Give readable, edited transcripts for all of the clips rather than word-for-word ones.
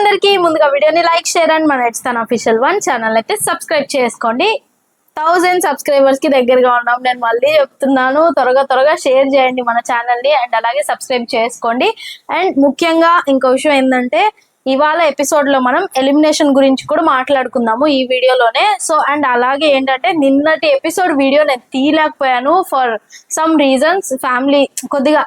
అందరికీ ముందుగా వీడియోని లైక్ షేర్ అండ్ మన ఎట్స్తాన్ అఫీషియల్ 1 ఛానల్ అయితే సబ్స్క్రైబ్ చేసుకోండి. 1000 సబ్స్క్రైబర్స్ కి దగ్గరగా ఉన్నాం. నేను మళ్ళీ చెప్తున్నాను, త్వరగా షేర్ చేయండి మన ఛానల్ ని అండ్ అలాగే సబ్స్క్రైబ్ చేసుకోండి. అండ్ ముఖ్యంగా ఇంకో విషయం ఏంటంటే ఇవాళ ఎపిసోడ్ లో మనం ఎలిమినేషన్ గురించి కూడా మాట్లాడుకుందాము ఈ వీడియోలోనే. సో అండ్ అలాగే ఏంటంటే నిన్నటి ఎపిసోడ్ వీడియో నేను తీయలేకపోయాను ఫర్ సమ్ రీజన్స్. ఫ్యామిలీ కొద్దిగా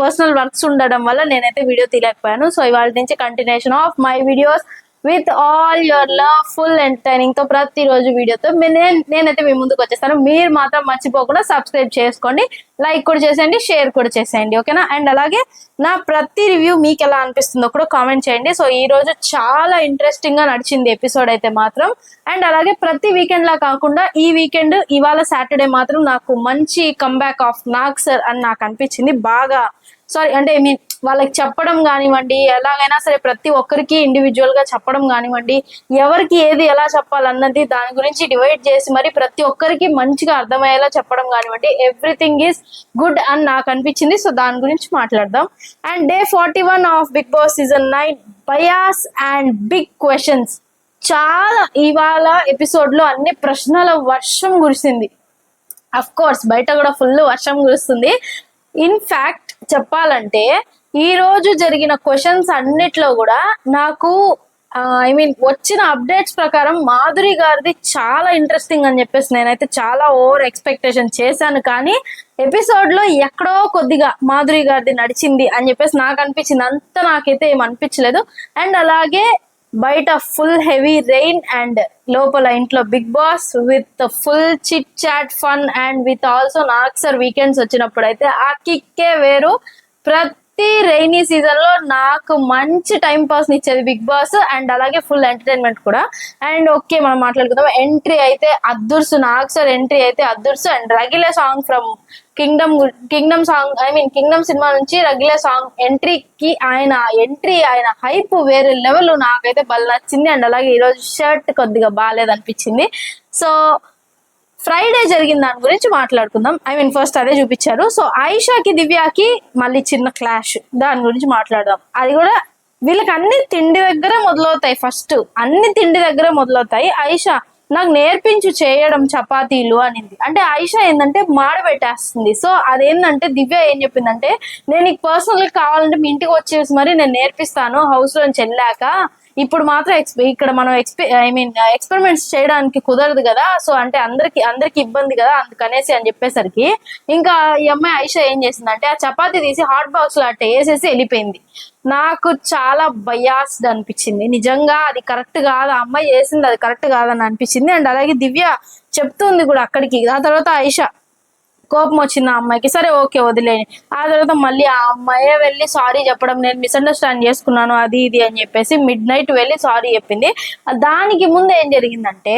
పర్సనల్ వర్క్స్ ఉండడం వల్ల నేనైతే వీడియో తీయలేకపోయాను. సో ఇవాళ నుంచి continuation of my videos with all your love full entertaining తో ప్రతిరోజు వీడియోతో నేనైతే మీ ముందుకు వచ్చేస్తాను. మీరు మాత్రం మర్చిపోకుండా సబ్స్క్రైబ్ చేసుకోండి, లైక్ కూడా చేసేయండి, షేర్ కూడా చేసేయండి, ఓకేనా? అండ్ అలాగే నా ప్రతి రివ్యూ మీకు ఎలా అనిపిస్తుందో కూడా కామెంట్ చేయండి. సో ఈ రోజు చాలా ఇంట్రెస్టింగ్ గా నడిచింది ఎపిసోడ్ అయితే మాత్రం. అండ్ అలాగే ప్రతి వీకెండ్ లా కాకుండా ఈ వీకెండ్ ఇవాళ సాటర్డే మాత్రం నాకు మంచి కంబ్యాక్ ఆఫ్ నాగ్ సర్ అని నాకు అనిపించింది. బాగా అంటే ఐ మీన్ వాళ్ళకి చెప్పడం కానివ్వండి, ఎలాగైనా సరే ప్రతి ఒక్కరికి ఇండివిజువల్ గా చెప్పడం కానివ్వండి, ఎవరికి ఏది ఎలా చెప్పాలన్నది దాని గురించి డివైడ్ చేసి మరి ప్రతి ఒక్కరికి మంచిగా అర్థమయ్యేలా చెప్పడం కానివ్వండి, ఎవ్రీథింగ్ ఈజ్ గుడ్ అని నాకు అనిపించింది. సో దాని గురించి మాట్లాడదాం. And day 41 of Bigg Boss season 9 bias and big questions. చాలా ఇవాళ ఎపిసోడ్ లో అన్ని ప్రశ్నల వర్షం కురిసింది. అఫ్ కోర్స్ బయట కూడా ఫుల్ వర్షం కురుస్తుంది. ఇన్ఫాక్ట్ చెప్పాలంటే ఈ రోజు జరిగిన క్వశ్చన్స్ అన్నిట్లో కూడా నాకు ఐ మీన్ వచ్చిన అప్డేట్స్ ప్రకారం మాధురి గారిది చాలా ఇంట్రెస్టింగ్ అని చెప్పేసి నేనైతే చాలా ఓవర్ ఎక్స్పెక్టేషన్ చేశాను. కానీ ఎపిసోడ్ లో ఎక్కడో కొద్దిగా మాధురి గారిది నడిచింది అని చెప్పేసి నాకు అనిపించింది. అంత నాకైతే ఏం అనిపించలేదు. అండ్ అలాగే బయట ఫుల్ హెవీ రెయిన్ అండ్ లోపల ఇంట్లో Bigg Boss with full chit chat fun and with also Nag sir weekends వచ్చినప్పుడు అయితే ఆ కిక్కే వేరు. ప్రతి రైనీ సీజన్ లో నాకు మంచి టైం పాస్ ఇచ్చేది బిగ్ బాస్ అండ్ అలాగే ఫుల్ ఎంటర్టైన్మెంట్ కూడా. అండ్ ఓకే మనం మాట్లాడుకుందాం. ఎంట్రీ అయితే అద్దుర్సు, నాగ్ సర్ ఎంట్రీ అయితే అద్దుర్సు. అండ్ రగిలే song from Kingdom song I mean Kingdom cinema నుంచి రగిలే సాంగ్ ఎంట్రీకి ఆయన హైప్ వేరే లెవెల్, నాకైతే బల్ నచ్చింది. అండ్ అలాగే ఈరోజు షర్ట్ కొద్దిగా బాగాలేదనిపించింది. సో ఫ్రైడే జరిగిన దాని గురించి మాట్లాడుకుందాం. ఐ మీన్ ఫస్ట్ అదే చూపించారు. సో ఆయిషాకి దివ్యాకి మళ్ళీ చిన్న క్లాష్, దాని గురించి మాట్లాడదాం. అది కూడా వీళ్ళకి అన్ని తిండి దగ్గర మొదలవుతాయి. ఫస్ట్ అన్ని తిండి దగ్గర మొదలవుతాయి. ఆయిషా నాకు నేర్పించు చేయడం చపాతీలు అనింది. అంటే ఆయిషా ఏంటంటే మాడబెట్టేస్తుంది. సో అదేంటంటే దివ్య ఏం చెప్పిందంటే నేను నీకు పర్సనల్ గా కావాలంటే మీ ఇంటికి వచ్చేసి మరి నేను నేర్పిస్తాను హౌస్ లోంచి వెళ్ళాక, ఇప్పుడు మాత్రం ఇక్కడ మనం ఎక్స్పెరిమెంట్స్ చేయడానికి కుదరదు కదా. సో అంటే అందరికి ఇబ్బంది కదా, అందుకనేసి అని చెప్పేసరికి ఇంకా ఈ అమ్మాయి ఆయిషా ఏం చేసిందంటే ఆ చపాతీ తీసి హాట్ బాక్స్ లో అట్ట వేసేసి వెళ్ళిపోయింది. నాకు చాలా బయాస్డ్ అనిపించింది. నిజంగా అది కరెక్ట్ కాదు, ఆ అమ్మాయి చేసింది అది కరెక్ట్ కాదని అనిపించింది. అండ్ అలాగే దివ్య చెప్తుంది కూడా అక్కడికి. ఆ తర్వాత ఆయిషా కోపం వచ్చింది ఆ అమ్మాయికి, సరే ఓకే వదిలేని. ఆ తర్వాత మళ్ళీ ఆ అమ్మాయే వెళ్ళి సారీ చెప్పడం, నేను మిస్అండర్స్టాండ్ చేసుకున్నాను అది ఇది అని చెప్పేసి మిడ్ నైట్ వెళ్ళి సారీ చెప్పింది. దానికి ముందు ఏం జరిగిందంటే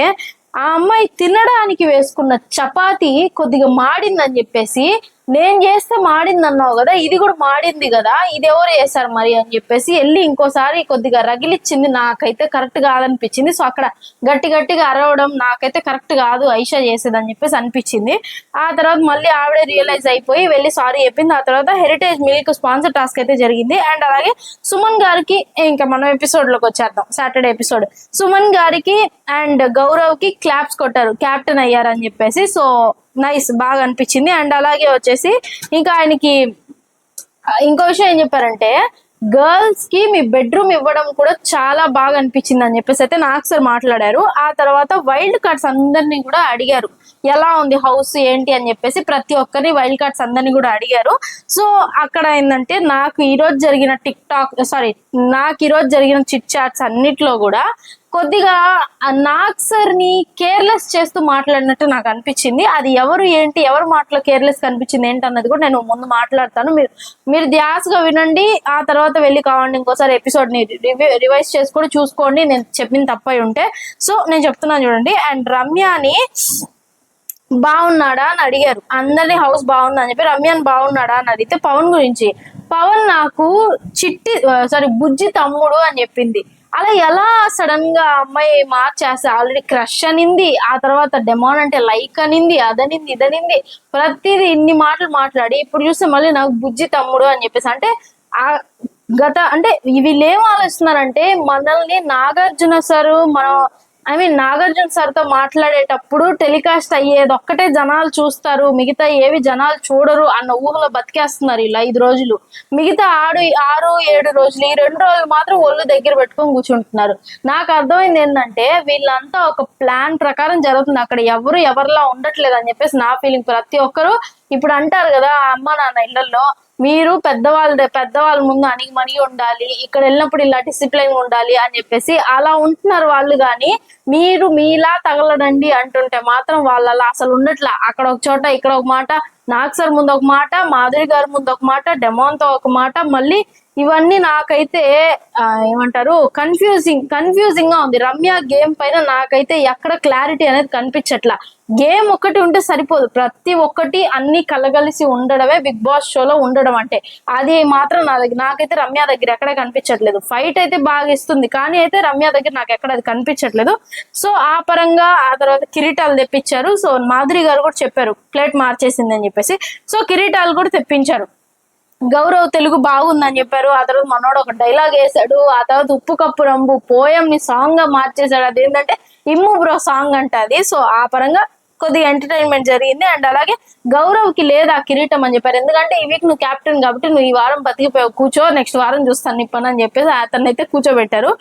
ఆ అమ్మాయి తినడానికి వేసుకున్న చపాతీ కొద్దిగా మాడిందని చెప్పేసి, నేను చేస్తే మాడింది అన్నావు కదా, ఇది కూడా మాడింది కదా, ఇది ఎవరు చేశారు మరి అని చెప్పేసి వెళ్ళి ఇంకోసారి కొద్దిగా రగిలిచ్చింది. నాకైతే కరెక్ట్ కాదనిపించింది. సో అక్కడ గట్టిగా అరవడం నాకైతే కరెక్ట్ కాదు ఆయిషా చేసేదని చెప్పేసి అనిపించింది. ఆ తర్వాత మళ్ళీ ఆవిడే రియలైజ్ అయిపోయి వెళ్ళి సారీ చెప్పింది. ఆ తర్వాత హెరిటేజ్ మిల్క్ స్పాన్సర్ టాస్క్ అయితే జరిగింది. అండ్ అలాగే సుమన్ గారికి, ఇంకా మనం ఎపిసోడ్ లోకి వచ్చేద్దాం, సాటర్డే ఎపిసోడ్. సుమన్ గారికి అండ్ గౌరవ్ కి క్లాప్స్ కొట్టారు, క్యాప్టెన్ అయ్యారని చెప్పేసి. సో నైస్, బాగా అనిపించింది. అండ్ అలాగే వచ్చేసి ఇంకా ఆయనకి ఇంకో విషయం ఏం చెప్పారంటే గర్ల్స్ కి మీ బెడ్రూమ్ ఇవ్వడం కూడా చాలా బాగా అనిపించింది అని చెప్పేసి అయితే నాగ్ సర్ మాట్లాడారు. ఆ తర్వాత వైల్డ్ కార్డ్స్ అందరినీ కూడా అడిగారు ఎలా ఉంది హౌస్ ఏంటి అని చెప్పేసి, ప్రతి ఒక్కరిని వైల్డ్ కార్డ్స్ అందరినీ కూడా అడిగారు. సో అక్కడ ఏంటంటే నాకు ఈరోజు జరిగిన చిట్ చాట్స్ అన్నిట్లో కూడా కొద్దిగా నాగ్ సర్ ని కేర్లెస్ చేస్తూ మాట్లాడినట్టు నాకు అనిపించింది. అది ఎవరు మాటలో కేర్లెస్ కనిపించింది ఏంటన్నది కూడా నేను ముందు మాట్లాడతాను. మీరు ధ్యాసగా వినండి, ఆ తర్వాత వెళ్ళి కావండి ఇంకోసారి ఎపిసోడ్ ని రివైజ్ చేసుకొని చూసుకోండి నేను చెప్పింది తప్పై ఉంటే. సో నేను చెప్తున్నాను చూడండి. అండ్ రమ్యని బాగున్నాడా అని అడిగారు అందరినీ, హౌస్ బాగుందా అని చెప్పి. రమ్యాన్ బాగున్నాడా అని అడిగితే పవన్ గురించి, పవన్ నాకు బుజ్జి తమ్ముడు అని చెప్పింది. అలా ఎలా సడన్ గా అమ్మాయి మార్చేస్తే, ఆల్రెడీ క్రష్ అనింది, ఆ తర్వాత డెమాన్ అంటే లైక్ అనింది, అదనింది ఇదనింది, ప్రతిదీ ఇన్ని మాటలు మాట్లాడి ఇప్పుడు చూస్తే మళ్ళీ నాకు బుజ్జి తమ్ముడు అని చెప్పేసి. అంటే ఆ అంటే వీళ్ళు ఏం ఆలోచిస్తున్నారంటే మనల్ని నాగార్జున సార్ నాగార్జున సార్ తో మాట్లాడేటప్పుడు టెలికాస్ట్ అయ్యేది ఒక్కటే జనాలు చూస్తారు, మిగతా ఏవి జనాలు చూడరు అన్న ఊహలో బతికేస్తున్నారు ఇలా 5 రోజులు. మిగతా 6-7 రోజులు, ఈ 2 రోజులు మాత్రం ఒళ్ళు దగ్గర పెట్టుకొని కూర్చుంటున్నారు. నాకు అర్థమైంది ఏంటంటే వీళ్ళంతా ఒక ప్లాన్ ప్రకారం జరుగుతుంది, అక్కడ ఎవరు ఎవరిలా ఉండట్లేదు అని చెప్పేసి నా ఫీలింగ్. ప్రతి ఒక్కరు ఇప్పుడు అంటారు కదా అమ్మ నాన్న ఇళ్లలో, మీరు పెద్దవాళ్ళ ముందు అణిగి ఉండాలి, ఇక్కడ వెళ్ళినప్పుడు ఇలా డిసిప్లైన్ ఉండాలి అని చెప్పేసి అలా ఉంటున్నారు వాళ్ళు. కానీ మీరు మీలా తగలడండి అంటుంటే మాత్రం వాళ్ళలా అసలు ఉండట్లా. అక్కడ ఒక చోట, ఇక్కడ ఒక మాట, నాగ్ సార్ ముందు ఒక మాట, మాధురి గారి ముందు ఒక మాట, డెమోన్తో ఒక మాట, మళ్ళీ ఇవన్నీ నాకైతే ఏమంటారు కన్ఫ్యూజింగ్ గా ఉంది. రమ్య గేమ్ పైన నాకైతే ఎక్కడ క్లారిటీ అనేది కనిపించట్లా. గేమ్ ఒక్కటి ఉంటే సరిపోదు, ప్రతి ఒక్కటి అన్ని కలగలిసి ఉండడమే బిగ్ బాస్ షోలో ఉండడం అంటే. అది మాత్రం నాకైతే రమ్య దగ్గర ఎక్కడ కనిపించట్లేదు. ఫైట్ అయితే బాగా ఇస్తుంది, కానీ అయితే రమ్య దగ్గర నాకు ఎక్కడ అది కనిపించట్లేదు. సో ఆ పరంగా ఆ తర్వాత కిరీటాలు తెప్పించారు. సో మాధురి గారు కూడా చెప్పారు ప్లేట్ మార్చేసింది అని చెప్పేసి. సో కిరీటాలు కూడా తెప్పించారు. గౌరవ్ తెలుగు బాగుందని చెప్పారు. ఆ తర్వాత మనోడు ఒక డైలాగ్ వేసాడు. ఆ తర్వాత ఉప్పు కప్పు రంబు పోయం ని సాంగ్ గా మార్చేశాడు. అదేంటంటే ఇమ్ము బ్రో సాంగ్ అంట అది. సో ఆ పరంగా కొద్దిగా ఎంటర్టైన్మెంట్ జరిగింది. అండ్ అలాగే గౌరవ్ కి లేదా కిరీటం అని చెప్పారు. ఎందుకంటే ఈ వీక్ నువ్వు క్యాప్టెన్ కాబట్టి నువ్వు ఈ వారం బతికిపోయావు, కూర్చో, నెక్స్ట్ వారం చూస్తాను నిప్పని అని చెప్పేసి అతన్ని అయితే కూర్చోబెట్టారు.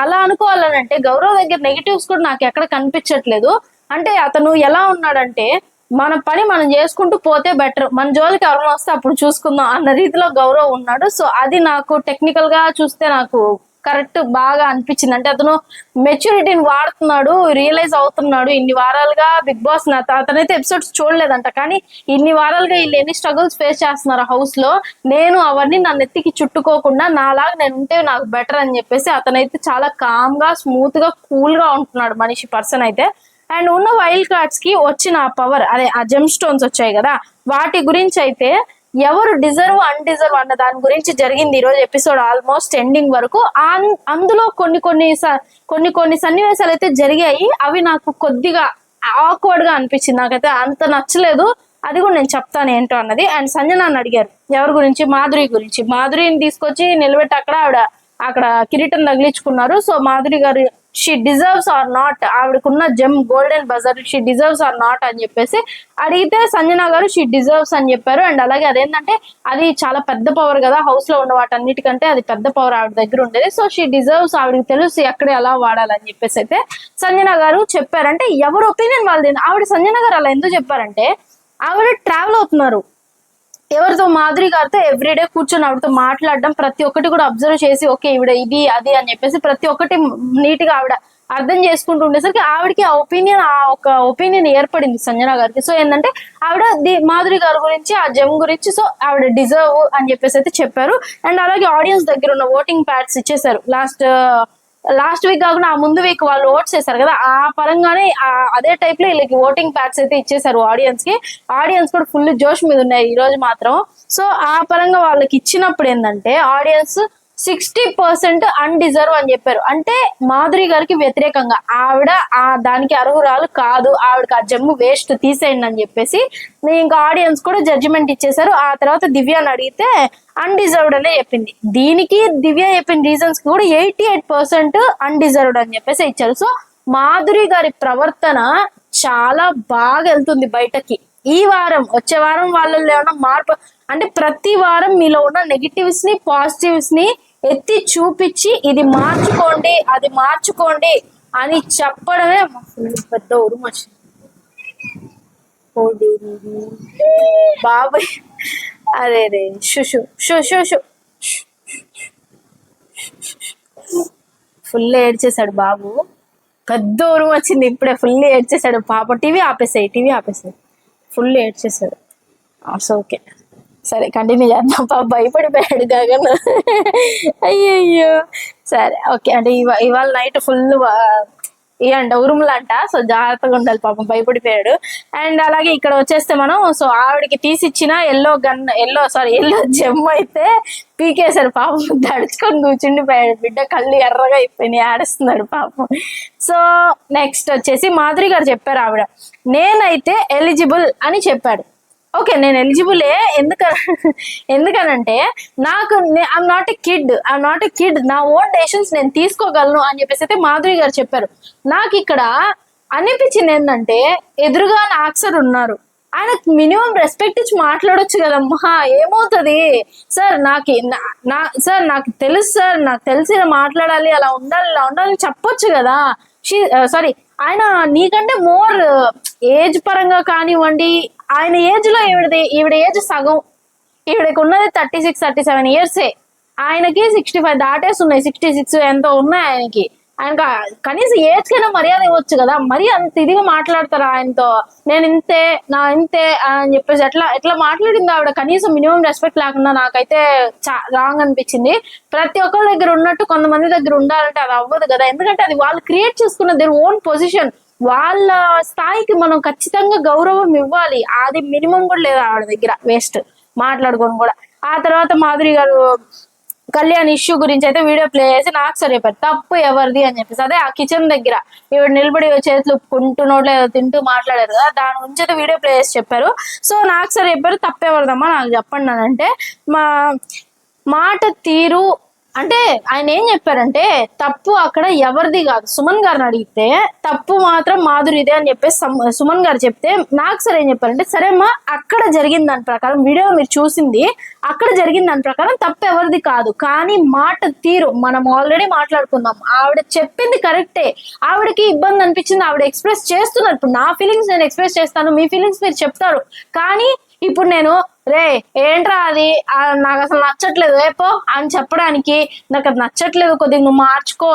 అలా అనుకోవాలనంటే గౌరవ్ దగ్గర నెగిటివ్స్ కూడా నాకు ఎక్కడ కనిపించట్లేదు. అంటే అతను ఎలా ఉన్నాడంటే మన పని మనం చేసుకుంటూ పోతే బెటర్, మన జోలికి ఎవరైనా వస్తే అప్పుడు చూసుకుందాం అన్న రీతిలో గౌరవ్ ఉన్నాడు. సో అది నాకు టెక్నికల్ గా చూస్తే నాకు కరెక్ట్ బాగా అనిపించింది. అంటే అతను మెచ్యూరిటీని వాడుతున్నాడు, రియలైజ్ అవుతున్నాడు. ఇన్ని వారాలుగా బిగ్ బాస్ అతనైతే ఎపిసోడ్స్ చూడలేదంట, కానీ ఇన్ని వారాలుగా వీళ్ళు ఎన్ని స్ట్రగుల్స్ ఫేస్ చేస్తున్నారు హౌస్ లో, నేను అవన్నీ నన్ను ఎత్తికి చుట్టుకోకుండా నాలాగా నేను ఉంటే నాకు బెటర్ అని చెప్పేసి అతనైతే చాలా కామ్ గా, స్మూత్ గా, కూల్ గా ఉంటున్నాడు పర్సన్ అయితే. అండ్ ఉన్న వైల్డ్ కార్డ్స్ కి వచ్చిన పవర్, అదే ఆ జెమ్ స్టోన్స్ వచ్చాయి కదా, వాటి గురించి అయితే ఎవరు డిజర్వ్ అన్డిజర్వ్ అన్న దాని గురించి జరిగింది ఈ రోజు ఎపిసోడ్ ఆల్మోస్ట్ ఎండింగ్ వరకు. అందులో కొన్ని సన్నివేశాలు అయితే జరిగాయి. అవి నాకు కొద్దిగా ఆక్వర్డ్ గా అనిపించింది, నాకైతే అంత నచ్చలేదు. అది కూడా నేను చెప్తాను ఏంటో అన్నది. అండ్ సంజనాన్ని అడిగారు ఎవరి గురించి, మాధురి గురించి. మాధురిని తీసుకొచ్చి నిలబెట్టి అక్కడ కిరీటం తగిలించుకున్నారు. So Madhuri garu she deserves or not, ఆవిడకున్న gem golden buzzer she deserves or not అని చెప్పేసి అడిగితే సంజన గారు షీ డిజర్వ్స్ అని చెప్పారు. అండ్ అలాగే అదేంటంటే అది చాలా పెద్ద పవర్ కదా, హౌస్ లో ఉన్న వాటన్నిటికంటే అది పెద్ద పవర్ ఆవిడ దగ్గర ఉండేది. సో షీ డిజర్వ్స్, ఆవిడకి తెలుసు ఎక్కడ ఎలా వాడాలని చెప్పేసి అయితే సంజన గారు చెప్పారంటే ఎవరి ఒపీనియన్ వాళ్ళది. ఆవిడ సంజన గారు అలా ఎందుకు చెప్పారంటే ఆవిడ ట్రావెల్ అవుతున్నారు ఎవరితో, మాధురి గారితో ఎవ్రీడే కూర్చొని ఆవిడతో మాట్లాడడం, ప్రతి ఒక్కటి కూడా అబ్జర్వ్ చేసి ఓకే ఈవిడ ఇది అది అని చెప్పేసి ప్రతి ఒక్కటి నీట్ గా ఆవిడ అర్థం చేసుకుంటూ ఉండేసరికి ఆవిడకి ఒక ఒపీనియన్ ఏర్పడింది సంజన గారికి. సో ఏంటంటే ఆవిడ మాధురి గారి గురించి, ఆ జెమ్ గురించి, సో ఆవిడ డిజర్వ్ అని చెప్పేసి అయితే చెప్పారు. అండ్ అలాగే ఆడియన్స్ దగ్గర ఉన్న ఓటింగ్ ప్యాడ్స్ ఇచ్చేసారు. లాస్ట్ వీక్ కాకుండా ఆ ముందు వీక్ వాళ్ళు ఓట్స్ చేశారు కదా, ఆ పరంగానే అదే టైప్ లో వీళ్ళకి ఓటింగ్ ప్యాడ్స్ అయితే ఇచ్చేసారు ఆడియన్స్ కి. ఆడియన్స్ కూడా ఫుల్ జోష్ మీద ఉన్నాయి ఈ రోజు మాత్రం. సో ఆ పరంగా వాళ్ళకి ఇచ్చినప్పుడు ఏంటంటే ఆడియన్స్ 60% అన్డిజర్వ్ అని చెప్పారు. అంటే మాధురి గారికి వ్యతిరేకంగా ఆవిడ దానికి అర్హురాలు కాదు, ఆవిడకి ఆ జమ్ము వేస్ట్ తీసేయండి అని చెప్పేసి ఇంకా ఆడియన్స్ కూడా జడ్జిమెంట్ ఇచ్చేసారు. ఆ తర్వాత దివ్యాని అడిగితే అన్డిజర్వ్డ్ అనే చెప్పింది. దీనికి దివ్య చెప్పిన రీజన్స్ కూడా 88% అన్డిజర్వ్డ్ అని చెప్పేసి ఇచ్చారు. సో మాధురి గారి ప్రవర్తన చాలా బాగా వెళ్తుంది బయటకి. ఈ వారం వచ్చే వారం వాళ్ళలో ఏమైనా మార్పు అంటే ప్రతి వారం మీలో ఉన్న నెగిటివ్స్ ని పాజిటివ్స్ ని ఎత్తి చూపించి ఇది మార్చుకోండి అది మార్చుకోండి అని చెప్పడమే పెద్ద ఉరుము వచ్చింది బాబాయ్. అదే షుషు ఫుల్ ఏడ్చేసాడు బాబు, పెద్ద ఉరుము వచ్చింది ఇప్పుడే, ఫుల్ ఏడ్చేసాడు పాప. టీవీ ఆపేసాయి ఫుల్ ఏడ్చేసాడు. సో ఓకే సరే కంటిన్యూ చేద్దాం. పాప భయపడిపోయాడు గగన్. అయ్యయ్యో సరే ఓకే. అంటే ఇవాళ నైట్ ఫుల్ ఇవ్వండి ఉరుములంట, సో జాగ్రత్తగా ఉండాలి పాపం, భయపడిపోయాడు. అండ్ అలాగే ఇక్కడ వచ్చేస్తే మనం సో ఆవిడకి తీసిచ్చిన ఎల్లో జెమ్ అయితే పీకేశాడు పాపం, దడుచుకొని కూర్చుండిపోయాడు బిడ్డ, కళ్ళు ఎర్రగా అయిపోయినాయి, ఆడుస్తున్నాడు పాపం. సో నెక్స్ట్ వచ్చేసి మాధురి గారు చెప్పారు ఆవిడ నేనైతే ఎలిజిబుల్ అని చెప్పాడు. ఓకే నేను ఎలిజిబులే. ఎందుకనంటే నాకు ఐఎమ్ నాట్ ఎ కిడ్, నా ఓన్ డెసిషన్స్ నేను తీసుకోగలను అని చెప్పేసి అయితే మాధురి గారు చెప్పారు. నాకు ఇక్కడ అనిపించింది ఏంటంటే, ఎదురుగా నాకు సార్ ఉన్నారు, ఆయనకు మినిమం రెస్పెక్ట్ ఇచ్చి మాట్లాడొచ్చు కదమ్మా, ఏమవుతుంది సార్, నాకు తెలుసు సార్, నాకు తెలిసి మాట్లాడాలి, అలా ఉండాలి ఇలా ఉండాలి చెప్పొచ్చు కదా. సారీ, ఆయన నీకంటే మోర్ ఏజ్ పరంగా కానివ్వండి, ఆయన ఏజ్ లో ఈవిడ ఏజ్ సగం, ఈవిడకి ఉన్నది 36-37 ఇయర్సే, ఆయనకి 65 దాటేస్తున్నాయి, 66 ఎంతో ఉన్నాయి ఆయనకి. ఆయన కనీసం ఏజ్ కైనా మర్యాద ఇవ్వచ్చు కదా, మరీ అంత ఇదిగా మాట్లాడతారా ఆయనతో, నేను ఇంతే అని చెప్పేసి ఎట్లా మాట్లాడింది ఆవిడ. కనీసం మినిమం రెస్పెక్ట్ లేకుండా నాకైతే రాంగ్ అనిపించింది. ప్రతి ఒక్కరి దగ్గర ఉన్నట్టు కొంతమంది దగ్గర ఉండాలంటే అది అవ్వదు కదా, ఎందుకంటే అది వాళ్ళు క్రియేట్ చేసుకున్న దేర్ ఓన్ పొజిషన్, వాళ్ళ స్థాయికి మనం ఖచ్చితంగా గౌరవం ఇవ్వాలి. అది మినిమం కూడా లేదు ఆవిడ దగ్గర, వేస్ట్ మాట్లాడుకొని కూడా. ఆ తర్వాత మాధురి గారు కళ్యాణ్ ఇష్యూ గురించి అయితే వీడియో ప్లే చేసి నాకు సార్ చెప్పారు తప్పు ఎవరిది అని చెప్పేసి. అదే ఆ కిచెన్ దగ్గర ఈవిడ నిలబడి చేతులు ఉప్పుకుంటూ నోట్లో ఏదో తింటూ మాట్లాడారు కదా, దాని గురించి అయితే వీడియో ప్లే చేసి చెప్పారు. సో నాకు సార్ చెప్పారు తప్పు ఎవరిదమ్మా నాకు చెప్పండి అని. అంటే మా మాట తీరు అంటే ఆయన ఏం చెప్పారంటే, తప్పు అక్కడ ఎవరిది కాదు, సుమన్ గారిని అడిగితే తప్పు మాత్రం మాధురిదే అని చెప్పేసి సుమన్ గారు చెప్తే, నాకు సార్ ఏం చెప్పారంటే, సరేమ్మా అక్కడ జరిగిన దాని ప్రకారం, వీడియో మీరు చూసింది అక్కడ జరిగిన దాని ప్రకారం తప్పు ఎవరిది కాదు, కానీ మాట తీరు మనం ఆల్రెడీ మాట్లాడుకుందాం, ఆవిడ చెప్పింది కరెక్టే, ఆవిడకి ఇబ్బంది అనిపించింది, ఆవిడ ఎక్స్ప్రెస్ చేస్తున్నారు. ఇప్పుడు నా ఫీలింగ్స్ నేను ఎక్స్ప్రెస్ చేస్తాను, మీ ఫీలింగ్స్ మీరు చెప్తారు. కానీ ఇప్పుడు నేను రే ఏంట్రా అది నాకు అసలు నచ్చట్లేదు ఏపో అని చెప్పడానికి, నాకు అది నచ్చట్లేదు కొద్దిగా నువ్వు మార్చుకో,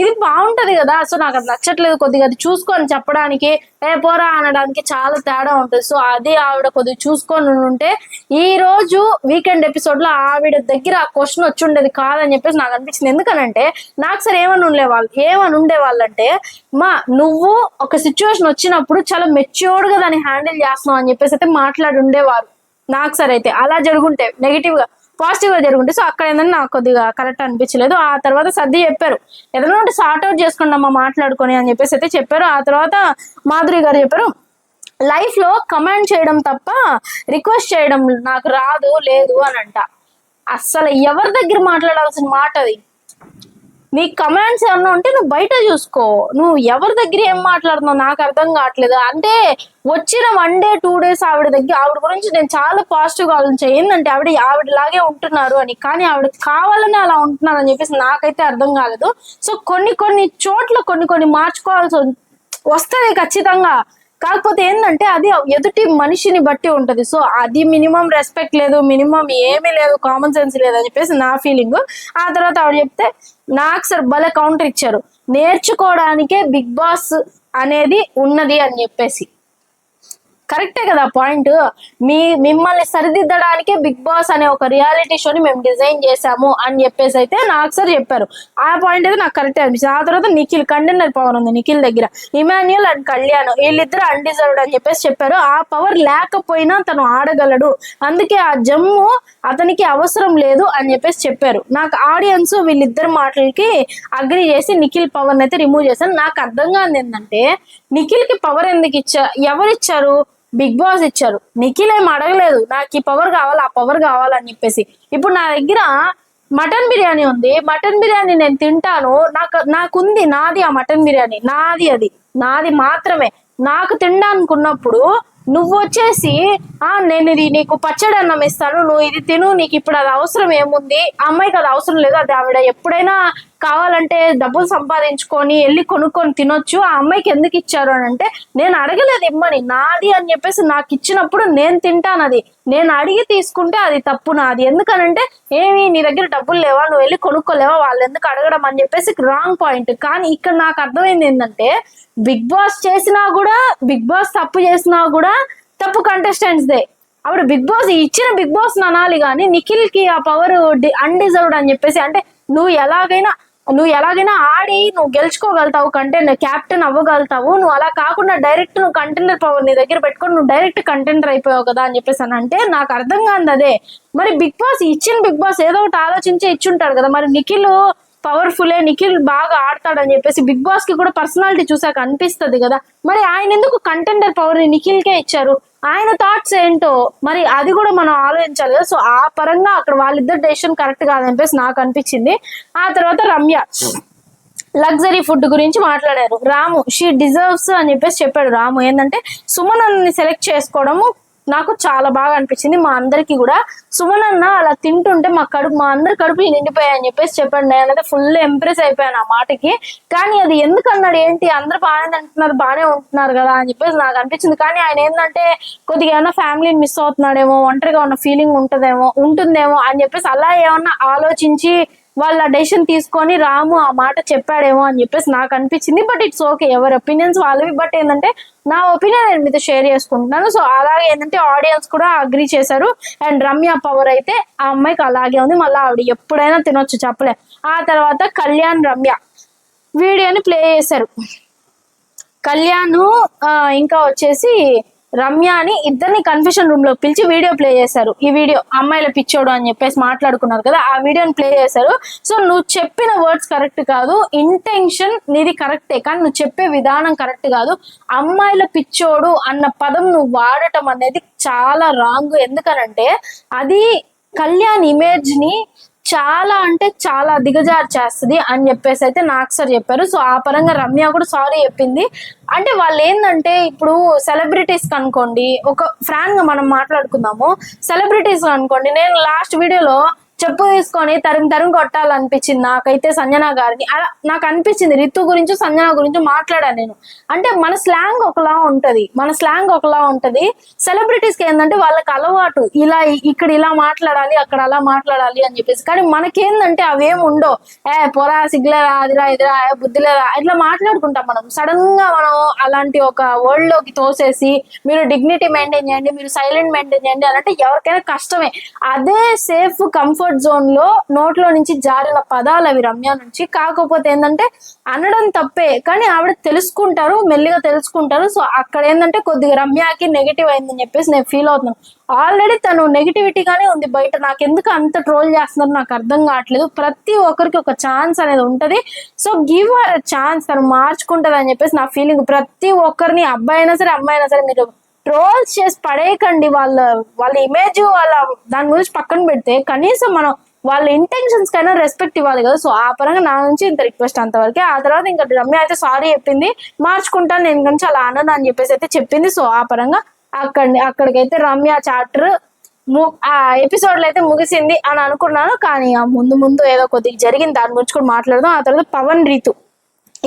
ఇది బాగుంటది కదా, సో నాకు అది నచ్చట్లేదు కొద్దిగా అది చూసుకో అని చెప్పడానికి, ఏ పోరా అనడానికి చాలా తేడా ఉంటుంది. సో అది ఆవిడ కొద్దిగా చూసుకొని ఉంటే ఈ రోజు వీకెండ్ ఎపిసోడ్ లో ఆవిడ దగ్గర ఆ క్వశ్చన్ వచ్చి ఉండేది కాదని చెప్పేసి నాకు అనిపించింది. ఎందుకనంటే నాకు సరే ఏమని ఉండేవాళ్ళంటే, మా నువ్వు ఒక సిచ్యువేషన్ వచ్చినప్పుడు చాలా మెచ్యూర్డ్ గా దాన్ని హ్యాండిల్ చేస్తున్నావు అని చెప్పేసి అయితే మాట్లాడి ఉండేవారు నాకు సార్. అయితే అలా జరుగుంటే నెగిటివ్ గా పాజిటివ్ గా జరుగుంటే, సో అక్కడ ఏంటంటే నాకు కొద్దిగా కరెక్ట్ అనిపించలేదు. ఆ తర్వాత సర్ది చెప్పారు ఏదైనా ఉంటే సార్ట్ అవుట్ చేసుకుంటామా మాట్లాడుకొని అని చెప్పేసి అయితే చెప్పారు. ఆ తర్వాత మాధురి గారు చెప్పారు, లైఫ్ లో కమాండ్ చేయడం తప్ప రిక్వెస్ట్ చేయడం నాకు రాదు లేదు అని అంట. అస్సలు ఎవరి దగ్గర మాట్లాడాల్సిన మాట అది. నీ కమాండ్స్ ఏమన్నా ఉంటే నువ్వు బయట చూసుకో, నువ్వు ఎవరి దగ్గర ఏం మాట్లాడుతున్నావు నాకు అర్థం కావట్లేదు. అంటే వచ్చిన 1 day 2 days ఆవిడ గురించి నేను చాలా పాజిటివ్ గా ఆలోచించా, ఏంటంటే ఆవిడలాగే ఉంటున్నారు అని, కానీ ఆవిడ కావాలని అలా ఉంటున్నారు అని చెప్పేసి నాకైతే అర్థం కాలేదు. సో కొన్ని చోట్ల కొన్ని మార్చుకోవాల్సి వస్తుంది ఖచ్చితంగా. కాకపోతే ఏంటంటే అది ఎదుటి మనిషిని బట్టి ఉంటది. సో అది మినిమం రెస్పెక్ట్ లేదు, మినిమం ఏమీ లేదు, కామన్ సెన్స్ లేదు అని చెప్పేసి నా ఫీలింగ్. ఆ తర్వాత ఆవిడ చెప్తే నాకు సార్ భలే కౌంటర్ ఇచ్చారు, నేర్చుకోవడానికే బిగ్ బాస్ అనేది ఉన్నది అని చెప్పేసి. కరెక్టే కదా పాయింట్, మిమ్మల్ని సరిదిద్దడానికే బిగ్ బాస్ అనే ఒక రియాలిటీ షోని మేము డిజైన్ చేశాము అని చెప్పేసి అయితే నాకు సార్ చెప్పారు. ఆ పాయింట్ అయితే నాకు కరెక్టే అనిపించింది. ఆ తర్వాత నిఖిల్ కంటెండర్ పవర్ ఉంది నిఖిల్ దగ్గర, ఇమాన్యుయల్ అండ్ కళ్యాణ్ వీళ్ళిద్దరు అన్డిజర్వ్డ్ అని చెప్పేసి చెప్పారు. ఆ పవర్ లేకపోయినా తను ఆడగలడు, అందుకే ఆ జమ్ము అతనికి అవసరం లేదు అని చెప్పేసి చెప్పారు. నాకు ఆడియన్స్ వీళ్ళిద్దరు మాటలకి అగ్రి చేసి నిఖిల్ పవర్ అయితే రిమూవ్ చేశాను. నాకు అర్థం కాదు ఏంటంటే, నిఖిల్ కి పవర్ ఎందుకు ఎవరిచ్చారు? బిగ్ బాస్ ఇచ్చారు. నిఖిల్ ఏం అడగలేదు నాకు ఈ పవర్ కావాలి ఆ పవర్ కావాలని చెప్పేసి. ఇప్పుడు నా దగ్గర మటన్ బిర్యానీ ఉంది, మటన్ బిర్యానీ నేను తింటాను, నాకుంది, నాది ఆ మటన్ బిర్యానీ, నాది మాత్రమే. నాకు తినడానికి ఉన్నప్పుడు నువ్వు వచ్చేసి నేను ఇది నీకు పచ్చడి అన్నం ఇస్తాను, నువ్వు ఇది తిను, నీకు ఇప్పుడు అది అవసరం ఏముంది? అమ్మాయికి అది అవసరం లేదు, అది ఆవిడ ఎప్పుడైనా కావాలంటే డబ్బులు సంపాదించుకొని వెళ్ళి కొనుక్కొని తినొచ్చు. ఆ అమ్మాయికి ఎందుకు ఇచ్చారు అని అంటే, నేను అడగలేదు ఇమ్మని, నాది అని చెప్పేసి నాకు ఇచ్చినప్పుడు నేను తింటాను, అది నేను అడిగి తీసుకుంటే అది తప్పు నాది. ఎందుకనంటే ఏమి నీ దగ్గర డబ్బులు లేవా, నువ్వు వెళ్ళి కొనుక్కోలేవా, వాళ్ళు ఎందుకు అడగడం అని చెప్పేసి రాంగ్ పాయింట్. కానీ ఇక్కడ నాకు అర్థమైంది ఏంటంటే, బిగ్ బాస్ చేసినా కూడా, బిగ్ బాస్ తప్పు చేసినా కూడా తప్పు కంటెస్టెంట్స్ దే. అప్పుడు బిగ్ బాస్ ఇచ్చిన బిగ్ బాస్ అనాలి, కానీ నిఖిల్ కి ఆ పవర్ అన్డిజర్వ్డ్ అని చెప్పేసి. అంటే నువ్వు ఎలాగైనా ఆడి నువ్వు గెలుచుకోగలుగుతావు, క్యాప్టెన్ అవ్వగలుగుతావు, నువ్వు అలా కాకుండా డైరెక్ట్ నువ్వు కంటెండర్ పవర్ నీ దగ్గర పెట్టుకొని నువ్వు డైరెక్ట్ కంటెండర్ అయిపోయావు కదా అని చెప్పేసి అంటే నాకు అర్థం కాదు అదే. మరి బిగ్ బాస్ బిగ్ బాస్ ఏదో ఒకటి ఆలోచించి ఇచ్చుంటాడు కదా. మరి నిఖిల్ పవర్ఫుల్లే, నిఖిల్ బాగా ఆడతాడని చెప్పేసి బిగ్ బాస్ కి కూడా పర్సనాలిటీ చూసాక అనిపిస్తుంది కదా. మరి ఆయన ఎందుకు కంటెండర్ పవర్ ని నిఖిల్ కే ఇచ్చారు? ఆయన థాట్స్ ఏంటో మరి అది కూడా మనం ఆలోచించాలి కదా. సో ఆ పరంగా అక్కడ వాళ్ళిద్దరు డెసిషన్ కరెక్ట్ కాదని చెప్పేసి నాకు అనిపించింది. ఆ తర్వాత రమ్య లగ్జరీ ఫుడ్ గురించి మాట్లాడారు. రాము షీ డిజర్వ్స్ అని చెప్పేసి చెప్పాడు. రాము ఏంటంటే సుమనన్ని సెలెక్ట్ చేసుకోవడము నాకు చాలా బాగా అనిపించింది. మా అందరికి కూడా సుమన్ అన్న అలా తింటుంటే మా అందరి కడుపులు నిండిపోయాయని చెప్పేసి చెప్పాడు. నేనైతే ఫుల్ ఇంప్రెస్ అయిపోయాను ఆ మాటకి. కానీ అది ఎందుకు అన్నాడు ఏంటి, అందరు బాగానే తింటున్నారు బాగానే ఉంటున్నారు కదా అని చెప్పేసి నాకు అనిపించింది. కానీ ఆయన ఏంటంటే కొద్దిగా ఏమన్నా ఫ్యామిలీని మిస్ అవుతున్నాడేమో, ఒంటరిగా ఉన్న ఫీలింగ్ ఉంటుందేమో అని చెప్పేసి అలా ఏమన్నా ఆలోచించి వాళ్ళ డెసిషన్ తీసుకొని రాము ఆ మాట చెప్పాడేమో అని చెప్పేసి నాకు అనిపించింది. బట్ ఇట్స్ ఓకే, ఎవరి ఒపీనియన్స్ వాళ్ళవి. బట్ ఏంటంటే నా ఒపీనియన్ నేను మీతో షేర్ చేసుకుంటున్నాను. సో అలాగే ఏంటంటే ఆడియన్స్ కూడా అగ్రీ చేశారు. అండ్ రమ్య పవర్ అయితే ఆ అమ్మాయికి అలాగే ఉంది. మళ్ళీ ఆవిడ ఎప్పుడైనా తినొచ్చు, చెప్పలే. ఆ తర్వాత కళ్యాణ్ రమ్య వీడియోని ప్లే చేశారు. కళ్యాణ్ ఇంకా వచ్చేసి రమ్యని ఇద్దరిని కన్ఫెషన్ రూమ్ లో పిలిచి వీడియో ప్లే చేశారు. ఈ వీడియో అమ్మాయిల పిచ్చోడు అని చెప్పేసి మాట్లాడుకున్నారు కదా, ఆ వీడియోని ప్లే చేశారు. సో నువ్వు చెప్పిన వర్డ్స్ కరెక్ట్ కాదు, ఇంటెన్షన్ నీది కరెక్టే, కానీ నువ్వు చెప్పే విధానం కరెక్ట్ కాదు. అమ్మాయిల పిచ్చోడు అన్న పదం నువ్వు వాడటం అనేది చాలా రాంగ్. ఎందుకనంటే అది కళ్యాణ్ ఇమేజ్ ని చాలా అంటే చాలా దిగజారు చేస్తుంది అని చెప్పేసి అయితే నాకు సార్ చెప్పారు. సో ఆ పరంగా రమ్య కూడా సారీ చెప్పింది. అంటే వాళ్ళు ఏంటంటే ఇప్పుడు సెలబ్రిటీస్ అనుకోండి, ఒక ఫ్రాంక్ గా మనం మాట్లాడుకుందాము. సెలబ్రిటీస్ అనుకోండి, నేను లాస్ట్ వీడియోలో చెప్పు తీసుకొని తరిమి కొట్టాలనిపించింది నాకైతే సంజన గారిని. అలా నాకు అనిపించింది. రితు గురించి సంజన గురించి మాట్లాడాను నేను. అంటే మన స్లాంగ్ ఒకలా ఉంటది. సెలబ్రిటీస్కి ఏంటంటే వాళ్ళకి అలవాటు ఇలా ఇక్కడ ఇలా మాట్లాడాలి, అక్కడ అలా మాట్లాడాలి అని చెప్పేసి. కానీ మనకేందంటే అవేం ఉండవు. పొరా సిగ్గులేరా, అదిరా ఇదిరా, బుద్ధిలేరా, ఇట్లా మాట్లాడుకుంటాం మనం. సడన్ గా మనం అలాంటి ఒక వరల్డ్ లోకి తోసేసి మీరు డిగ్నిటీ మెయింటైన్ చేయండి, మీరు సైలెంట్ మెయింటైన్ చేయండి అని అంటే ఎవరికైనా కష్టమే. అదే సేఫ్ కంఫర్ట్ జోన్ లో నోట్లో నుంచి జారిన పదాలు అవి రమ్య నుంచి. కాకపోతే ఏంటంటే అనడం తప్పే, కానీ ఆవిడ తెలుసుకుంటారు, మెల్లిగా తెలుసుకుంటారు. సో అక్కడ ఏంటంటే కొద్దిగా రమ్యకి నెగిటివ్ అయిందని చెప్పేసి నేను ఫీల్ అవుతున్నాను. ఆల్రెడీ తను నెగిటివిటీగానే ఉంది బయట. నాకు ఎందుకు అంత ట్రోల్ చేస్తున్నారు నాకు అర్థం కావట్లేదు. ప్రతి ఒక్కరికి ఒక ఛాన్స్ అనేది ఉంటది. సో గివ్ అ ఛాన్స్, తను మార్చుకుంటది అని చెప్పేసి నా ఫీలింగ్. ప్రతి ఒక్కరిని అబ్బాయి అయినా సరే అమ్మాయి అయినా సరే మీరు ట్రోల్స్ చేసి పడేయకండి. వాళ్ళ ఇమేజ్ వాళ్ళ దాని గురించి పక్కన పెడితే కనీసం మనం వాళ్ళ ఇంటెన్షన్స్ కైనా రెస్పెక్ట్ ఇవ్వాలి కదా. సో ఆ పరంగా నా నుంచి ఇంత రిక్వెస్ట్ అంతవరకే. ఆ తర్వాత ఇంకా రమ్య అయితే సారీ చెప్పింది, మార్చుకుంటాను నేను గురించి అలా అన్నది అని చెప్పేసి అయితే చెప్పింది. సో ఆ పరంగా అక్కడికైతే రమ్య చాప్టర్ ఆ ఎపిసోడ్ లో అయితే ముగిసింది అని అనుకున్నాను. కానీ ఆ ముందు ఏదో కొద్దిగా జరిగింది, దాని గురించి కూడా మాట్లాడదాం. ఆ తర్వాత పవన్ రీతు